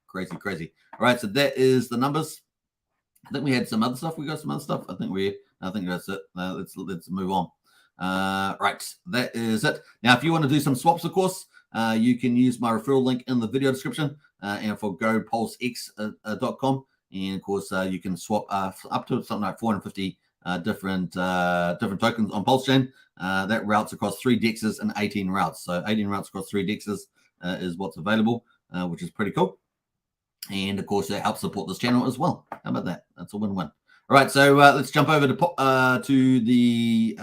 Crazy. All right, so that is the numbers. I think we had some other stuff. We got some other stuff. I think that's it. Let's move on. Right, that is it. Now, if you want to do some swaps, of course, you can use my referral link in the video description, and for gopulsex.com. And of course, you can swap up to something like 450 different tokens on Pulsechain. That routes across 3 dexes and 18 routes. So 18 routes across 3 dexes is what's available, which is pretty cool. And of course, it helps support this channel as well. How about that? That's a win-win. All right, so let's jump over to the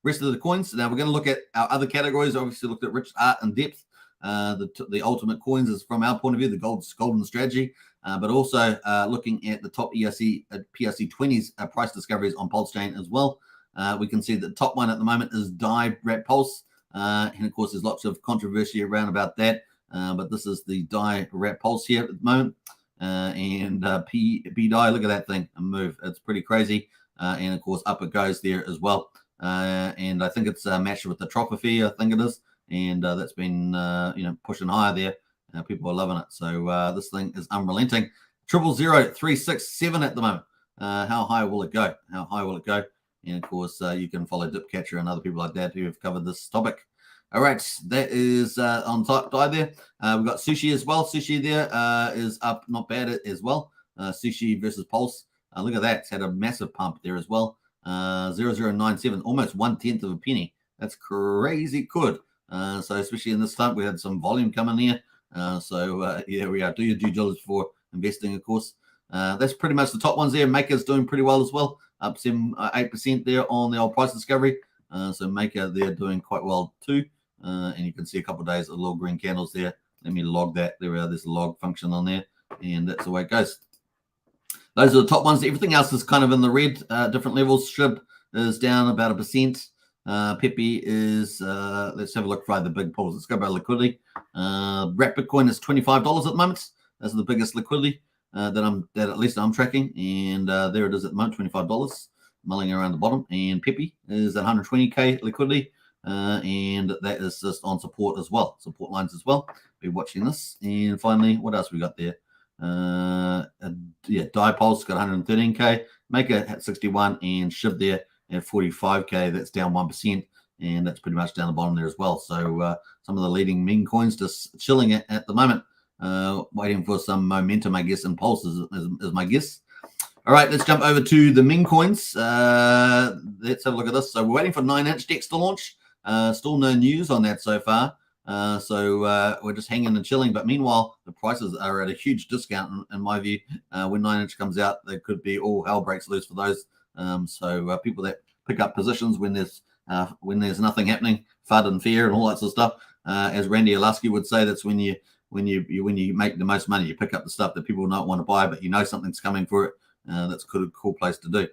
rest of the coins. Now we're going to look at our other categories. Obviously, looked at rich art and depth. The ultimate coins is from our point of view, the golden strategy, but also looking at the top PRC20s price discoveries on Pulsechain as well. We can see the top one at the moment is DAI Wrap Pulse, and of course, there's lots of controversy around about that. But this is the DAI Wrap Pulse here at the moment. And PDAI, look at that thing move. It's pretty crazy. And of course, up it goes there as well. And I think it's matched with the trophy, I think it is. And that's been, pushing higher there. People are loving it. So this thing is unrelenting. 000367 at the moment. How high will it go? How high will it go? And of course, you can follow Dipcatcher and other people like that who have covered this topic. All right, that is on top DAI there. We've got Sushi as well. Sushi there is up, not bad as well. Sushi versus Pulse. Look at that. It's had a massive pump there as well. 0097, almost 1/10 of a penny. That's crazy good. So especially in this time, we had some volume coming here. Yeah, we are. Do your due diligence for investing, of course. That's pretty much the top ones there. Maker's doing pretty well as well. Up 8% there on the old price discovery. So Maker, they're doing quite well too. And you can see a couple of days of little green candles there. Let me log that. There we are. There's a log function on there. And that's the way it goes. Those are the top ones. Everything else is kind of in the red, different levels. SHIB is down about 1%. Pepe is, let's have a look for the big pulls. Let's go by liquidity. Wrap Bitcoin is $25 at the moment. That's the biggest liquidity that at least I'm tracking. And there it is at the moment, $25, mulling around the bottom. And Pepe is at 120K liquidity. And that is just on support as well, support lines as well. Be watching this. And finally, what else we got there? DAI Pulse got 113K, Maker at 61, and SHIB there at 45K. That's down 1%, and that's pretty much down the bottom there as well. So some of the leading meme coins just chilling at the moment, waiting for some momentum, I guess, and Pulse is my guess. All right, let's jump over to the meme coins. Let's have a look at this. So we're waiting for 9-inch DEX to launch. Still no news on that so far. So we're just hanging and chilling. But meanwhile, the prices are at a huge discount, in my view. When 9-inch comes out, there could be all hell breaks loose for those. So people that pick up positions when there's nothing happening, FUD and fear and all that sort of stuff. As Randy Olasky would say, that's when you make the most money. You pick up the stuff that people don't want to buy, but you know something's coming for it. That's a cool place to do.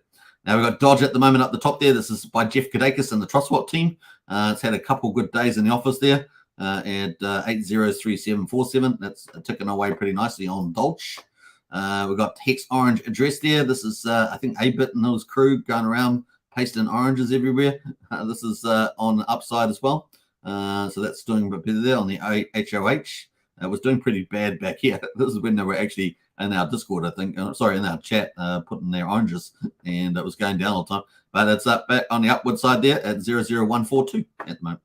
Now we've got Dodge at the moment up the top there. This is by Jeff Kadakis and the TrustSwap team. It's had a couple good days in the office there at 803747. That's ticking away pretty nicely on Dodge. We've got Hex Orange address there. This is, I think, A-Bit and his crew going around pasting oranges everywhere. This is on the upside as well. So that's doing a bit better there on the HOH. It was doing pretty bad back here. This is when they were actually in our Discord, I think, in our chat, putting their oranges, and it was going down all the time. But it's up back on the upward side there at 00142 at the moment.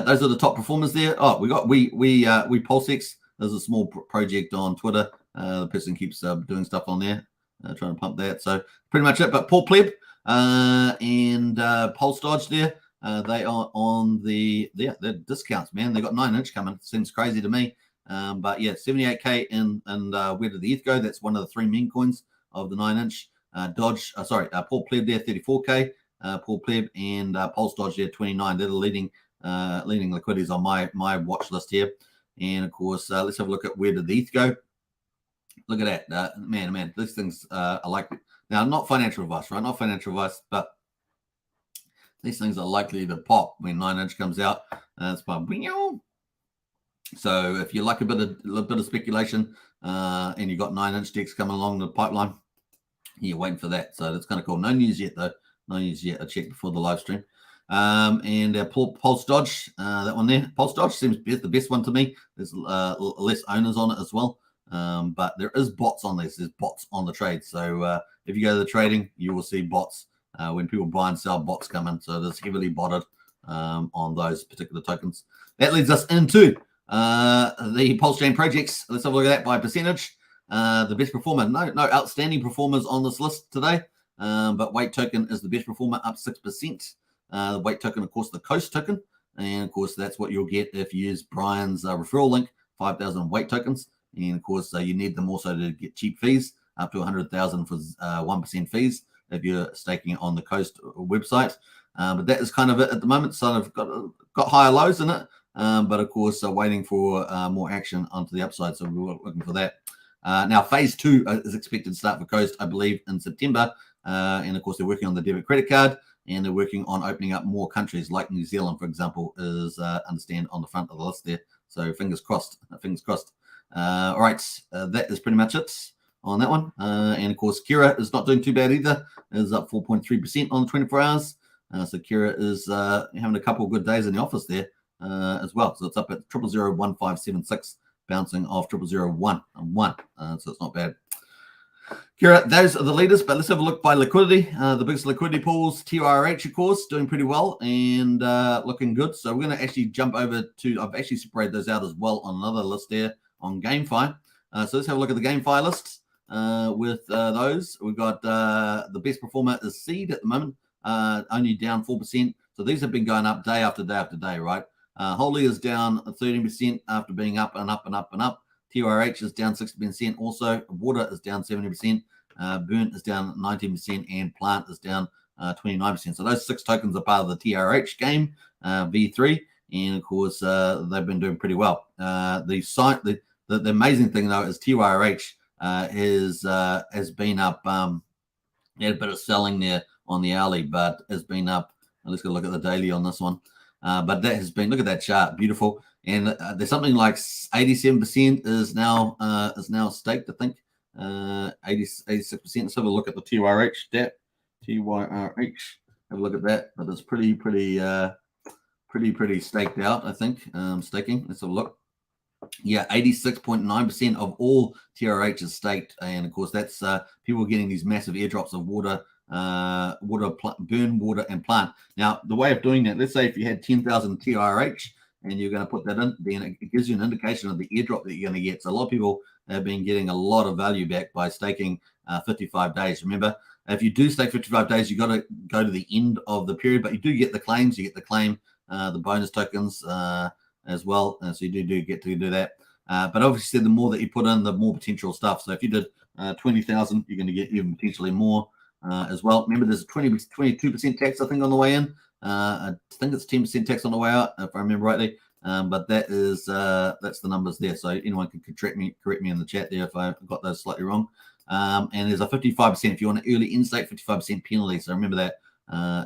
Those are the top performers there. Oh, we Pulsex. There's a small project on Twitter. The person keeps doing stuff on there, trying to pump that. So pretty much it. But Paul Pleb and Pulse Dodge there, they are on the discounts, man. They got 9-inch coming. Seems crazy to me. But yeah, 78K and where did the ETH go? That's one of the 3 meme coins of the 9-inch. Paul Pleb there, 34K. Paul Pleb and Pulse Dodge there, 29. They're the leading liquidities on my watch list here. And of course, let's have a look at where did the ETH go. Look at that, man. These things are likely. Now, not financial advice, right? Not financial advice, but these things are likely to pop when 9-inch comes out. It's by So if you like a bit of speculation, and you got 9-inch DEX coming along the pipeline, you're waiting for that. So that's kind of cool. No news yet, though. No news yet. I checked before the live stream. And Pulse Dodge, that one there. Pulse Dodge seems the best one to me. There's less owners on it as well. But there is bots on this. There's bots on the trade. So if you go to the trading, you will see bots. When people buy and sell, bots come in. So it's heavily botted on those particular tokens. That leads us into the Pulsechain projects. Let's have a look at that by percentage. The best performer, no outstanding performers on this list today, but Weight Token is the best performer, up 6%. The Weight Token, of course, the Coast Token, and of course that's what you'll get if you use Brian's referral link, 5,000 Weight Tokens, and of course you need them also to get cheap fees, up to 100,000 for 1% fees if you're staking on the Coast website. But that is kind of it at the moment. So I've got higher lows in it, but of course waiting for more action onto the upside. So we're looking for that. Now, phase 2 is expected to start for Coast, I believe, in September. And, of course, they're working on the debit credit card, and they're working on opening up more countries, like New Zealand, for example, is understand on the front of the list there. So fingers crossed, fingers crossed. All right, that is pretty much it on that one. And, of course, Kira is not doing too bad either. It's up 4.3% on 24 hours. So Kira is having a couple of good days in the office there as well. So it's up at 0001576. Bouncing off 00011, so it's not bad. Kira, those are the leaders, but let's have a look by liquidity. The biggest liquidity pools, TRH, of course, doing pretty well and looking good. So we're going to actually jump over to, I've actually separated those out as well on another list there on GameFi. So let's have a look at the GameFi list with those. We've got the best performer is Seed at the moment, only down 4%. So these have been going up day after day after day, right? Holy is down 13% after being up and up and up and up. TRH is down 60% also. Water is down 70%. Burn is down 19%. And Plant is down 29%. So those 6 tokens are part of the TRH game, V3. And, of course, they've been doing pretty well. The amazing thing, though, is TRH has been up. They had a bit of selling there on the hourly, but has been up. Let's go look at the daily on this one. But that has been, look at that chart, beautiful. And there's something like 87% is now staked, I think. 86%. Let's have a look at the TYRH stat. TYRH. Have a look at that. But it's pretty staked out, I think. Staking. Let's have a look. Yeah, 86.9% of all TRH is staked. And of course, that's people getting these massive airdrops of water. Burn, water, and plant. Now, the way of doing that, let's say if you had 10,000 TRH and you're going to put that in, then it gives you an indication of the airdrop that you're going to get. So a lot of people have been getting a lot of value back by staking 55 days. Remember, if you do stake 55 days, you got to go to the end of the period, but you do get the claims. You get the claim, the bonus tokens as well. So you do get to do that. But obviously, the more that you put in, the more potential stuff. So if you did 20,000, you're going to get even potentially more. As well. Remember, there's a 22% tax, I think, on the way in. I think it's 10% tax on the way out, if I remember rightly. But that is that's the numbers there. So anyone can correct me in the chat there if I got those slightly wrong. And there's a 55% if you want an early in-stake, 55% penalty. So remember that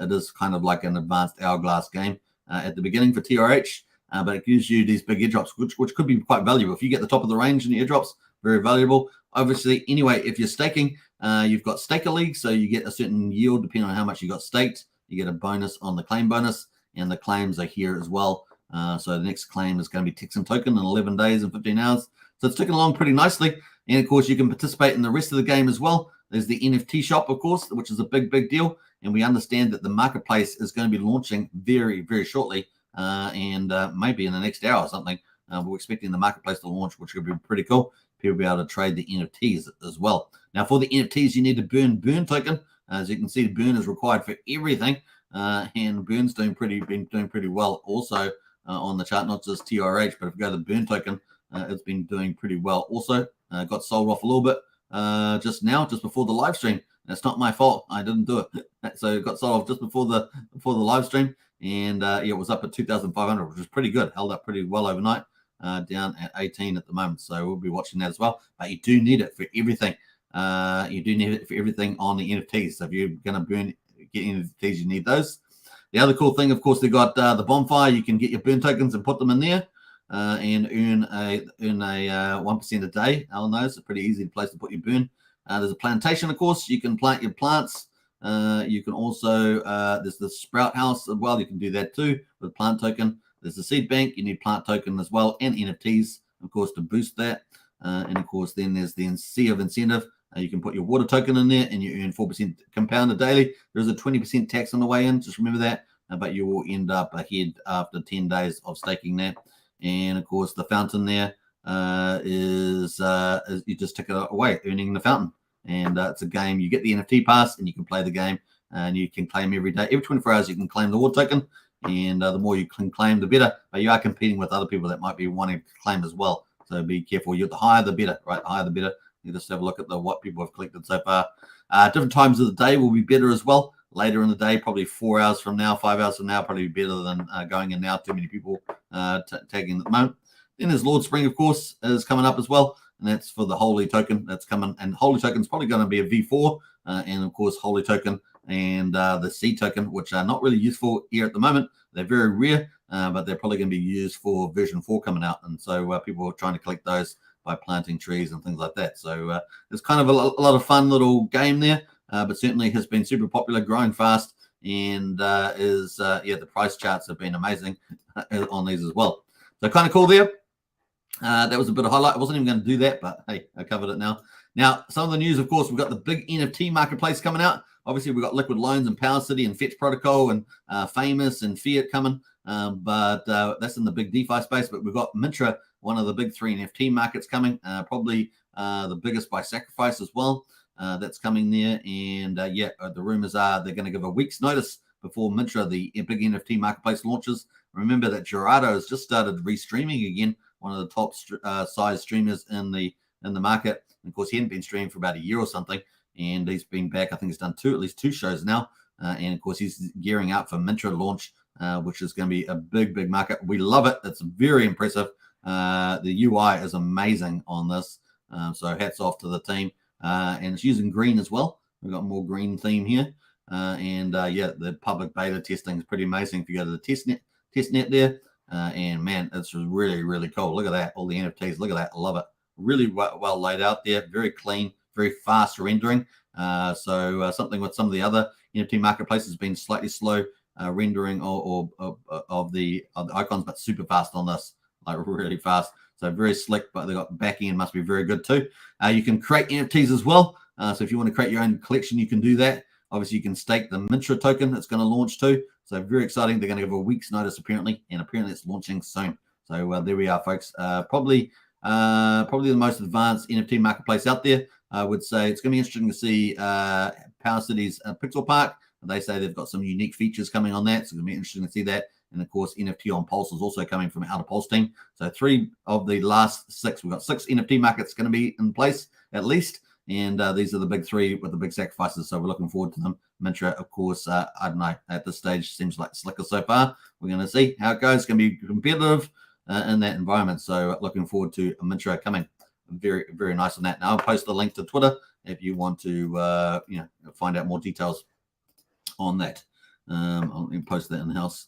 it is kind of like an advanced hourglass game at the beginning for TRH. But it gives you these big airdrops, which could be quite valuable. If you get the top of the range in the airdrops, very valuable. Obviously, anyway, if you're staking, you've got staker leagues, so you get a certain yield depending on how much you got staked. You get a bonus on the claim bonus, and the claims are here as well. So the next claim is going to be Texan Token in 11 days and 15 hours. So it's ticking along pretty nicely. And, of course, you can participate in the rest of the game as well. There's the NFT shop, of course, which is a big, big deal. And we understand that the marketplace is going to be launching very, very shortly, and maybe in the next hour or something. We're expecting the marketplace to launch, which would be pretty cool. People will be able to trade the NFTs as well. Now, for the NFTs, you need to burn token. As you can see, burn is required for everything, and burn's been doing pretty well also on the chart, not just TRH, but if you go to the burn token, it's been doing pretty well. Also, got sold off a little bit just before the live stream. That's not my fault. I didn't do it. So it got sold off just before the live stream, and it was up at 2,500, which was pretty good. Held up pretty well overnight. Down at 18 at the moment, so we'll be watching that as well. But you do need it for everything. You do need it for everything on the NFTs. So if you're going to get NFTs, you need those. The other cool thing, of course, they got the bonfire. You can get your burn tokens and put them in there and earn a 1% a day on those. It's a pretty easy place to put your burn. There's a plantation, of course. You can plant your plants You can also, there's the Sprout House as well. You can do that too with Plant Token. There's the Seed Bank. You need Plant Token as well, and NFTs, of course, to boost that. And of course, then there's the Sea of Incentive. You can put your water token in there and you earn 4% compounded daily. There's a 20% tax on the way in. Just remember that. But you will end up ahead after 10 days of staking that. And of course, the fountain there is you just tick it away, earning the fountain. And it's a game. You get the NFT pass and you can play the game. And you can claim every day. Every 24 hours, you can claim the water token. And the more you can claim, the better. But you are competing with other people that might be wanting to claim as well. So be careful. The higher, the better, right? The higher, the better. You just have a look at what people have collected so far. Different times of the day will be better as well. Later in the day, probably 4 hours from now, 5 hours from now, probably better than going in now. Too many people tagging at the moment. Then there's Lord Spring, of course, is coming up as well. And that's for the Holy Token that's coming. And Holy Token is probably going to be a V4. And, of course, Holy Token and the Seed Token, which are not really useful here at the moment. They're very rare, but they're probably going to be used for version 4 coming out. And so people are trying to collect those by planting trees and things like that. So it's kind of a lot of fun little game there, but certainly has been super popular, growing fast, and the price charts have been amazing on these as well. So kind of cool there. That was a bit of highlight. I wasn't even going to do that, but hey, I covered it now. Now, some of the news, of course, we've got the big NFT marketplace coming out. Obviously, we've got Liquid Loans and Power City and Fetch Protocol and Famous and Fiat coming, but that's in the big DeFi space. But we've got Mintra, one of the big 3 NFT markets coming, probably the biggest by Sacrifice as well. That's coming there. And the rumors are they're going to give a week's notice before Mintra, the big NFT marketplace, launches. Remember that Gerardo has just started restreaming again, one of the top size streamers in the market. And of course, he hadn't been streaming for about a year or something. And he's been back. I think he's done at least two shows now. And of course, he's gearing up for Mintra launch, which is going to be a big, big market. We love it. It's very impressive. The UI is amazing on this. So hats off to the team. And it's using green as well. We've got more green theme here. The public beta testing is pretty amazing. If you go to the testnet there, and man, it's really, really cool. Look at that. All the NFTs. Look at that. I love it. Really well laid out there. Very clean, very fast rendering. Something with some of the other NFT marketplaces has been slightly slow rendering of the icons, but super fast on this, like really fast. So very slick, but they got backing and must be very good too. You can create NFTs as well. So if you want to create your own collection, you can do that. Obviously, you can stake the Mintra token that's going to launch too. So very exciting. They're going to give a week's notice apparently, and apparently it's launching soon. So there we are, folks. Probably the most advanced NFT marketplace out there. I would say it's going to be interesting to see Power City's Pixel Park. They say they've got some unique features coming on that. So it's going to be interesting to see that. And of course, NFT on Pulse is also coming from out of Pulse team. So 3 of the last 6, we've got 6 NFT markets going to be in place at least. And these are the big 3 with the big sacrifices. So we're looking forward to them. Mintra, of course, I don't know, at this stage seems like slicker so far. We're going to see how it goes. It's going to be competitive in that environment. So looking forward to Mintra coming. Very, very nice on that. Now I'll post the link to Twitter if you want to find out more details on that. I'll post that in the house.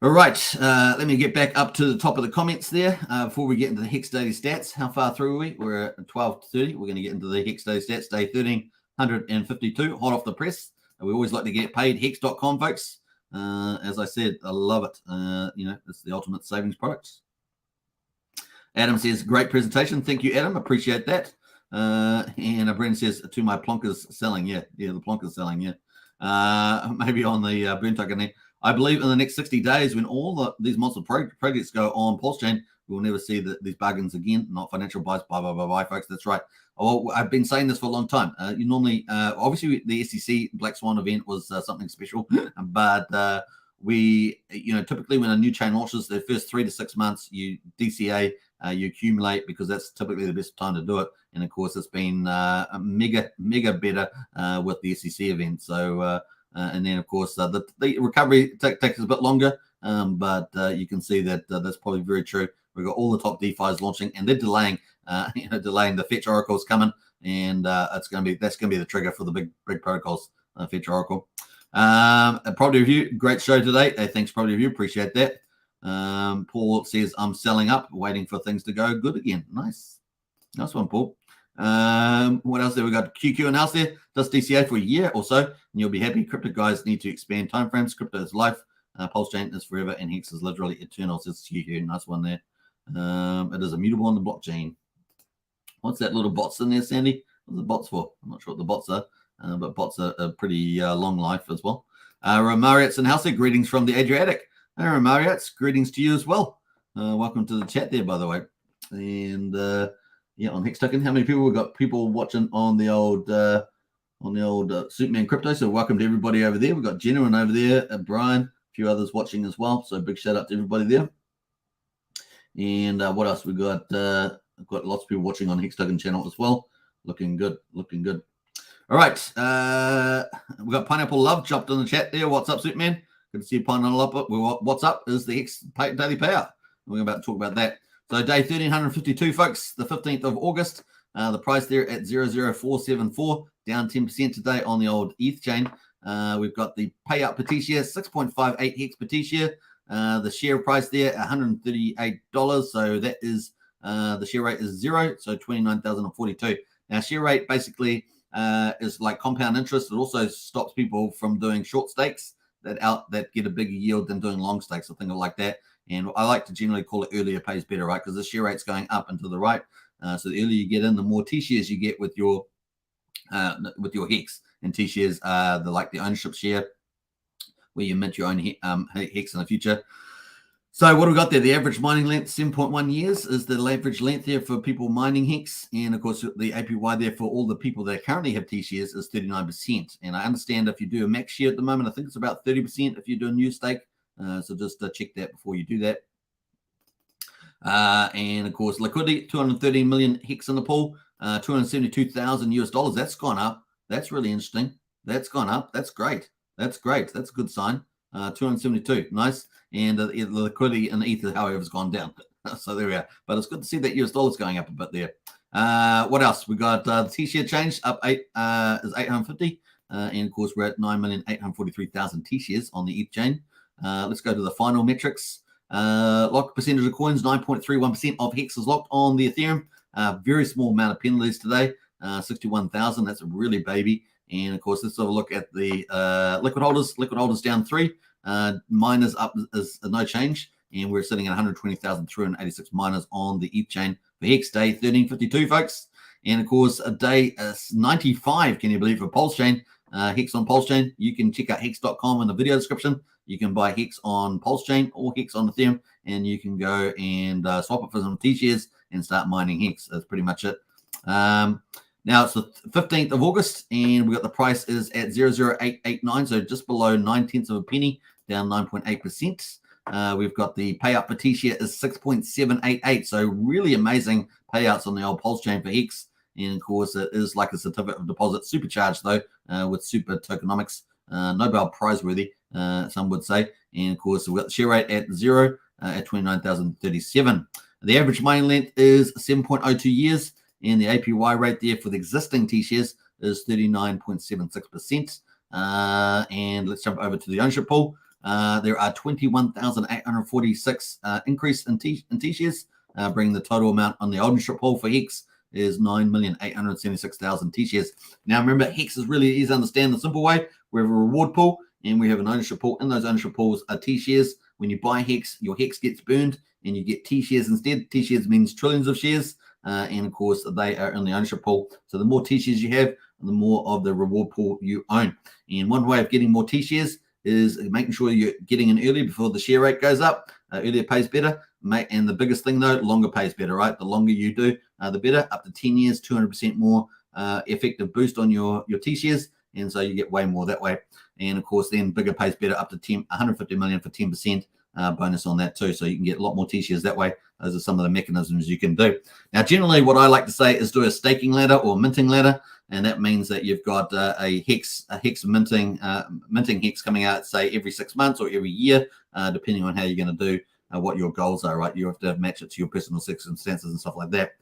All right, let me get back up to the top of the comments there before we get into the Hex Daily Stats. How far through are we? We're at 12:30. We're going to get into the Hex Daily Stats, day 1352, hot off the press. We always like to get paid. Hex.com, folks. As I said, I love it. It's the ultimate savings product. Adam says, great presentation. Thank you, Adam. Appreciate that. And Brendan says, to my plonkers selling. Yeah, the plonkers selling, yeah. Maybe on the burn token there. I believe in the next 60 days, when all these monster projects go on Pulsechain, we'll never see these bargains again. Not financial buys, buy, folks. That's right. Well, I've been saying this for a long time. You normally, obviously, the SEC Black Swan event was something special, but typically when a new chain launches, the first 3 to 6 months, you DCA, you accumulate, because that's typically the best time to do it. And of course, it's been a mega better with the SEC event. So. And then, of course, the recovery takes a bit longer, but you can see that that's probably very true. We've got all the top DeFis launching, and they're delaying the Fetch Oracles coming, and that's going to be the trigger for the big protocols. Fetch Oracle. Property Review, great show today. Thanks, Property Review, appreciate that. Paul says I'm selling up, waiting for things to go good again. Nice one, Paul. What else there? We got QQ announced there. Does DCA for a year or so, and you'll be happy. Crypto guys need to expand timeframes. Crypto is life. Pulsechain is forever, and Hex is literally eternal. Says QQ. Nice one there. It is immutable on the blockchain. What's that little bots in there, Sandy? What's the bots for? I'm not sure what the bots are, but bots are pretty long life as well. Romariat's in house there. Greetings from the Adriatic. Hey, Romariat's, greetings to you as well. Welcome to the chat there, by the way. And yeah, on Hex Token, how many people? We've got people watching on the old Superman Crypto. So welcome to everybody over there. We've got Genuine over there, Brian, a few others watching as well. So big shout out to everybody there. And what else? We've got lots of people watching on Hex Token channel as well. Looking good, looking good. All right. We've got Pineapple Love jumped in the chat there. What's up, Superman? Good to see you, Pineapple Love. What's up is the Hex daily payout. We're about to talk about that. So day 1352, folks, the 15th of August. The price there at 00474, down 10% today on the old ETH chain. We've got the payout per T-share, 6.58 Hex per T-share. The share price there, $138. So that is the share rate is 0, so 29,042. Now, share rate basically is like compound interest. It also stops people from doing short stakes that get a bigger yield than doing long stakes or things like that. And I like to generally call it earlier pays better, right? Because the share rate's going up and to the right. So the earlier you get in, the more T-shares you get with your Hex. And T-shares are the ownership share where you mint your own Hex in the future. So what do we got there? The average mining length, 7.1 years is the average length there for people mining Hex. And of course, the APY there for all the people that currently have T-shares is 39%. And I understand if you do a max share at the moment, I think it's about 30% if you do a new stake. So just check that before you do that. And of course, liquidity, 230 million Hex in the pool, $272,000 US. That's gone up. That's really interesting. That's gone up. That's great. That's great. That's a good sign. 272, nice. And the liquidity in the Ether, however, has gone down. So there we are. But it's good to see that US dollar's going up a bit there. What else? We got the T-share change up is 850. And of course, we're at 9,843,000 T-shares on the ETH chain. Let's go to the final metrics. Locked percentage of coins, 9.31% of Hex is locked on the Ethereum. Very small amount of penalties today, 61,000. That's a really baby. And of course, let's have a look at the liquid holders. Liquid holders down 3. Miners up is no change. And we're sitting at 120,386 miners on the ETH chain for Hex day 1352, folks. And of course, a day 95, can you believe, for Pulsechain. Hex on Pulsechain. You can check out hex.com in the video description. You can buy Hex on Pulsechain or Hex on Ethereum, and you can go and swap it for some T-shares and start mining Hex. That's pretty much it. Now it's the 15th of August, and we got the price is at 0.0889, so just below 9/10 of a penny, down 9.8%. We've got the payout per T-share is 6.788, so really amazing payouts on the old Pulsechain for Hex. And of course, it is like a certificate of deposit, supercharged though, with super tokenomics, Nobel Prize worthy, some would say. And of course, we've got the share rate at 0 at 29,037. The average mining length is 7.02 years, and the APY rate there for the existing T-shares is 39.76%. And let's jump over to the ownership pool. There are 21,846 increase in T-shares, bringing the total amount on the ownership pool for Hex is 9,876,000 T-shares. Now, remember, Hex is really easy to understand the simple way. We have a reward pool and we have an ownership pool. In those ownership pools are T-shares. When you buy Hex, your Hex gets burned and you get T-shares instead. T-shares means trillions of shares. And of course, they are in the ownership pool. So the more T-shares you have, the more of the reward pool you own. And one way of getting more T-shares is making sure you're getting in early before the share rate goes up. Earlier pays better. And the biggest thing, though, longer pays better, right? The longer you do, the better. Up to 10 years, 200% more effective boost on your T-shares. And so you get way more that way. And of course, then bigger pays better, up to 150 million for 10% bonus on that too. So you can get a lot more T-shares that way. Those are some of the mechanisms you can do. Now, generally, what I like to say is do a staking ladder or minting ladder. And that means that you've got a Hex minting Hex coming out, say, every 6 months or every year, depending on how you're going to do what your goals are, right? You have to match it to your personal circumstances and stuff like that.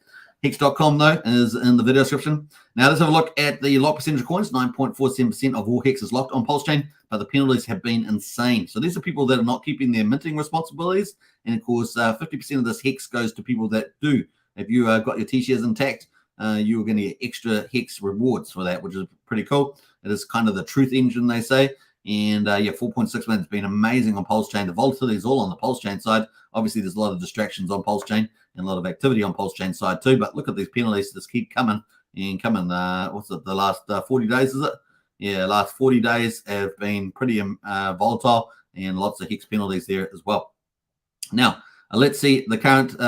Hex.com, though, is in the video description. Now, let's have a look at the lock percentage of coins. 9.47% of all Hex is locked on Pulsechain, but the penalties have been insane. So these are people that are not keeping their minting responsibilities. And, of course, 50% of this Hex goes to people that do. If you got your T-shares intact, you're going to get extra Hex rewards for that, which is pretty cool. It is kind of the truth engine, they say. And yeah, 4.6 million has been amazing on Pulsechain. The volatility is all on the Pulsechain side. Obviously, there's a lot of distractions on Pulsechain and a lot of activity on Pulsechain side too. But look at these penalties just keep coming and coming. What's it? The last 40 days, is it? Yeah, last 40 days have been pretty volatile and lots of Hex penalties there as well. Now, let's see the current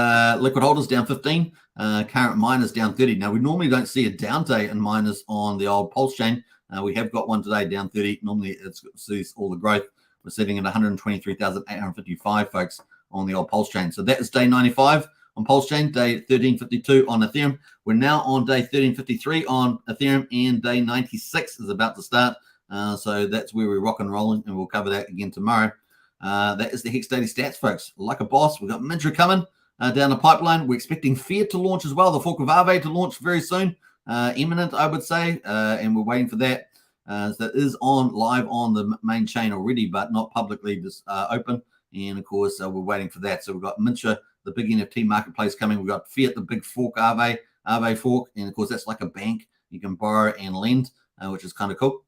liquid holders down 15, current miners down 30. Now, we normally don't see a down day in miners on the old Pulsechain. We have got one today down 30. Normally, it sees all the growth. We're sitting at 123,855, folks, on the old Pulsechain. So that is day 95 on Pulsechain, day 1352 on Ethereum. We're now on day 1353 on Ethereum, and day 96 is about to start. So that's where we're rock and rolling, and we'll cover that again tomorrow. That is the Hex Daily Stats, folks. Like a boss, we've got Mintra coming down the pipeline. We're expecting Fiat to launch as well, the fork of Aave to launch very soon. Imminent, I would say, and we're waiting for that. So that is live on the main chain already, but not publicly just open. And of course, we're waiting for that. So we've got Mintra, the big NFT marketplace coming. We've got Fiat, the big fork, Aave fork, and of course that's like a bank. You can borrow and lend, which is kind of cool.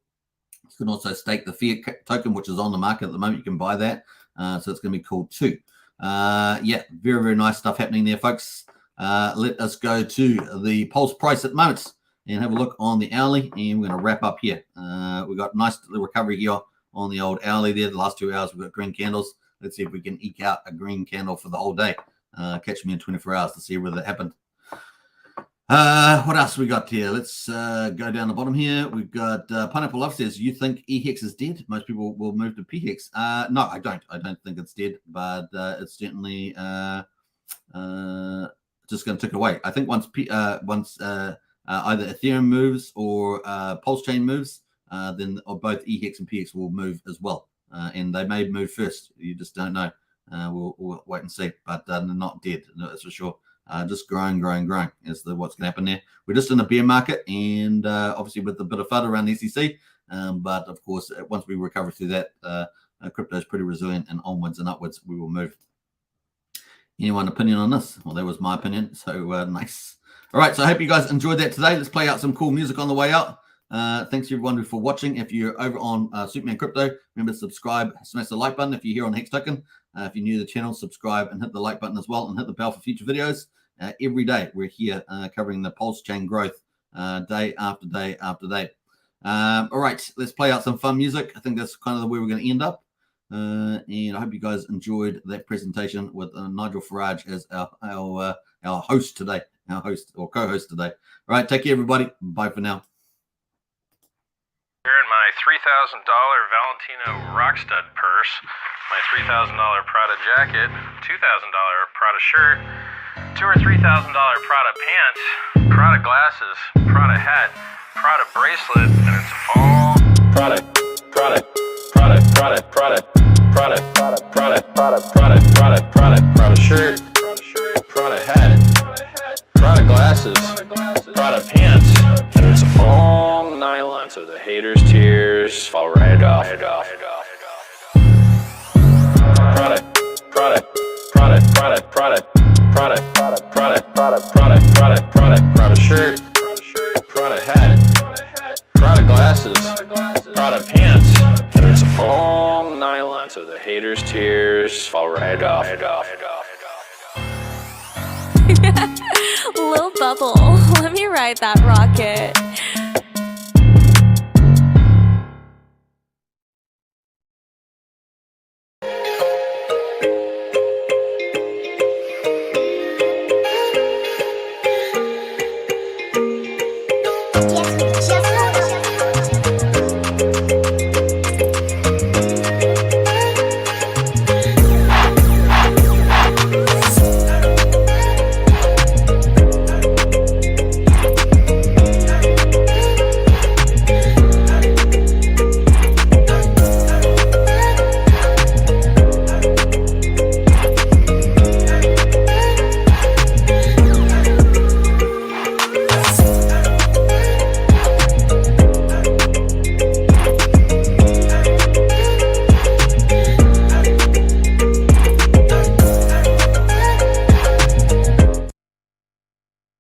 You can also stake the Fiat token, which is on the market at the moment. You can buy that, so it's going to be cool too. Yeah, very, very nice stuff happening there, folks. Let us go to the Pulse price at the moment and have a look on the hourly, and we're going to wrap up here. We've got nice recovery here on the old hourly there. The last 2 hours, we've got green candles. Let's see if we can eke out a green candle for the whole day. Catch me in 24 hours to see whether that happened. What else we got here? Let's go down the bottom here. We've got Pineapple Love says, you think EHEX is dead? Most people will move to PHEX. No, I don't. I don't think it's dead, but it's certainly just going to tick away. I think once either Ethereum moves or Pulsechain moves, then both EHEX and PHEX will move as well. And they may move first. You just don't know. We'll wait and see. But they're not dead, that's for sure. Just growing is what's going to happen there. We're just in a bear market, and obviously with a bit of FUD around the SEC. But of course, once we recover through that, crypto is pretty resilient, and onwards and upwards we will move. Anyone opinion on this? Well, that was my opinion. So nice. All right. So I hope you guys enjoyed that today. Let's play out some cool music on the way out. Thanks everyone for watching. If you're over on Superman Crypto, remember to subscribe, smash the like button. If you're here on Hex Token, if you're new to the channel, subscribe and hit the like button as well, and hit the bell for future videos. Every day we're here covering the Pulsechain growth day after day after day. All right, let's play out some fun music. I think that's kind of the way we're going to end up. And I hope you guys enjoyed that presentation with Nigel Farage as our host today, our host or co-host today. All right, take care, everybody. Bye for now. Here in my $3,000 Valentino Rockstud purse, my $3,000 Prada jacket, $2,000 Prada shirt, $2,000 or $3,000 Prada pants, Prada glasses, Prada hat, Prada bracelet, and it's all Prada shirt, Prada hat, Prada glasses, Prada pants, and it's all nylon, so the haters' tears fall right off. Prada shirt, Prada hat, Prada glasses, Prada pants, and it's all nylon, so the haters' tears fall right off. Lil Bubble, let me ride that rocket.